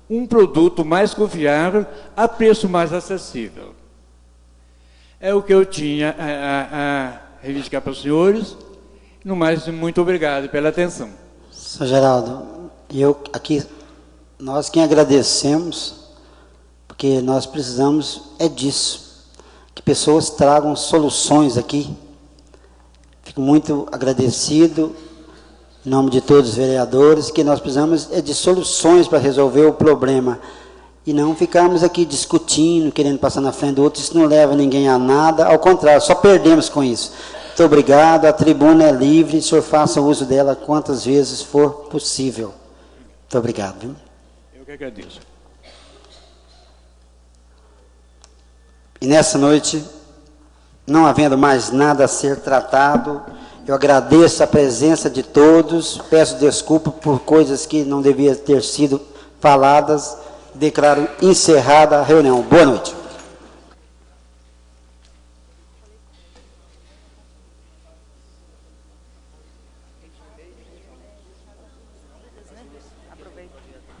um produto mais confiável a preço mais acessível. É o que eu tinha a reivindicar para os senhores. No mais, muito obrigado pela atenção. Sr. Geraldo, nós quem agradecemos, porque nós precisamos disso, que pessoas tragam soluções aqui. Fico muito agradecido, em nome de todos os vereadores, que nós precisamos de soluções para resolver o problema. E não ficarmos aqui discutindo, querendo passar na frente do outro, isso não leva ninguém a nada, ao contrário, só perdemos com isso. Muito obrigado, a tribuna é livre, o senhor faça uso dela quantas vezes for possível. Muito obrigado. Viu? Eu que agradeço. E nessa noite, não havendo mais nada a ser tratado, eu agradeço a presença de todos, peço desculpa por coisas que não deviam ter sido faladas, declaro encerrada a reunião. Boa noite.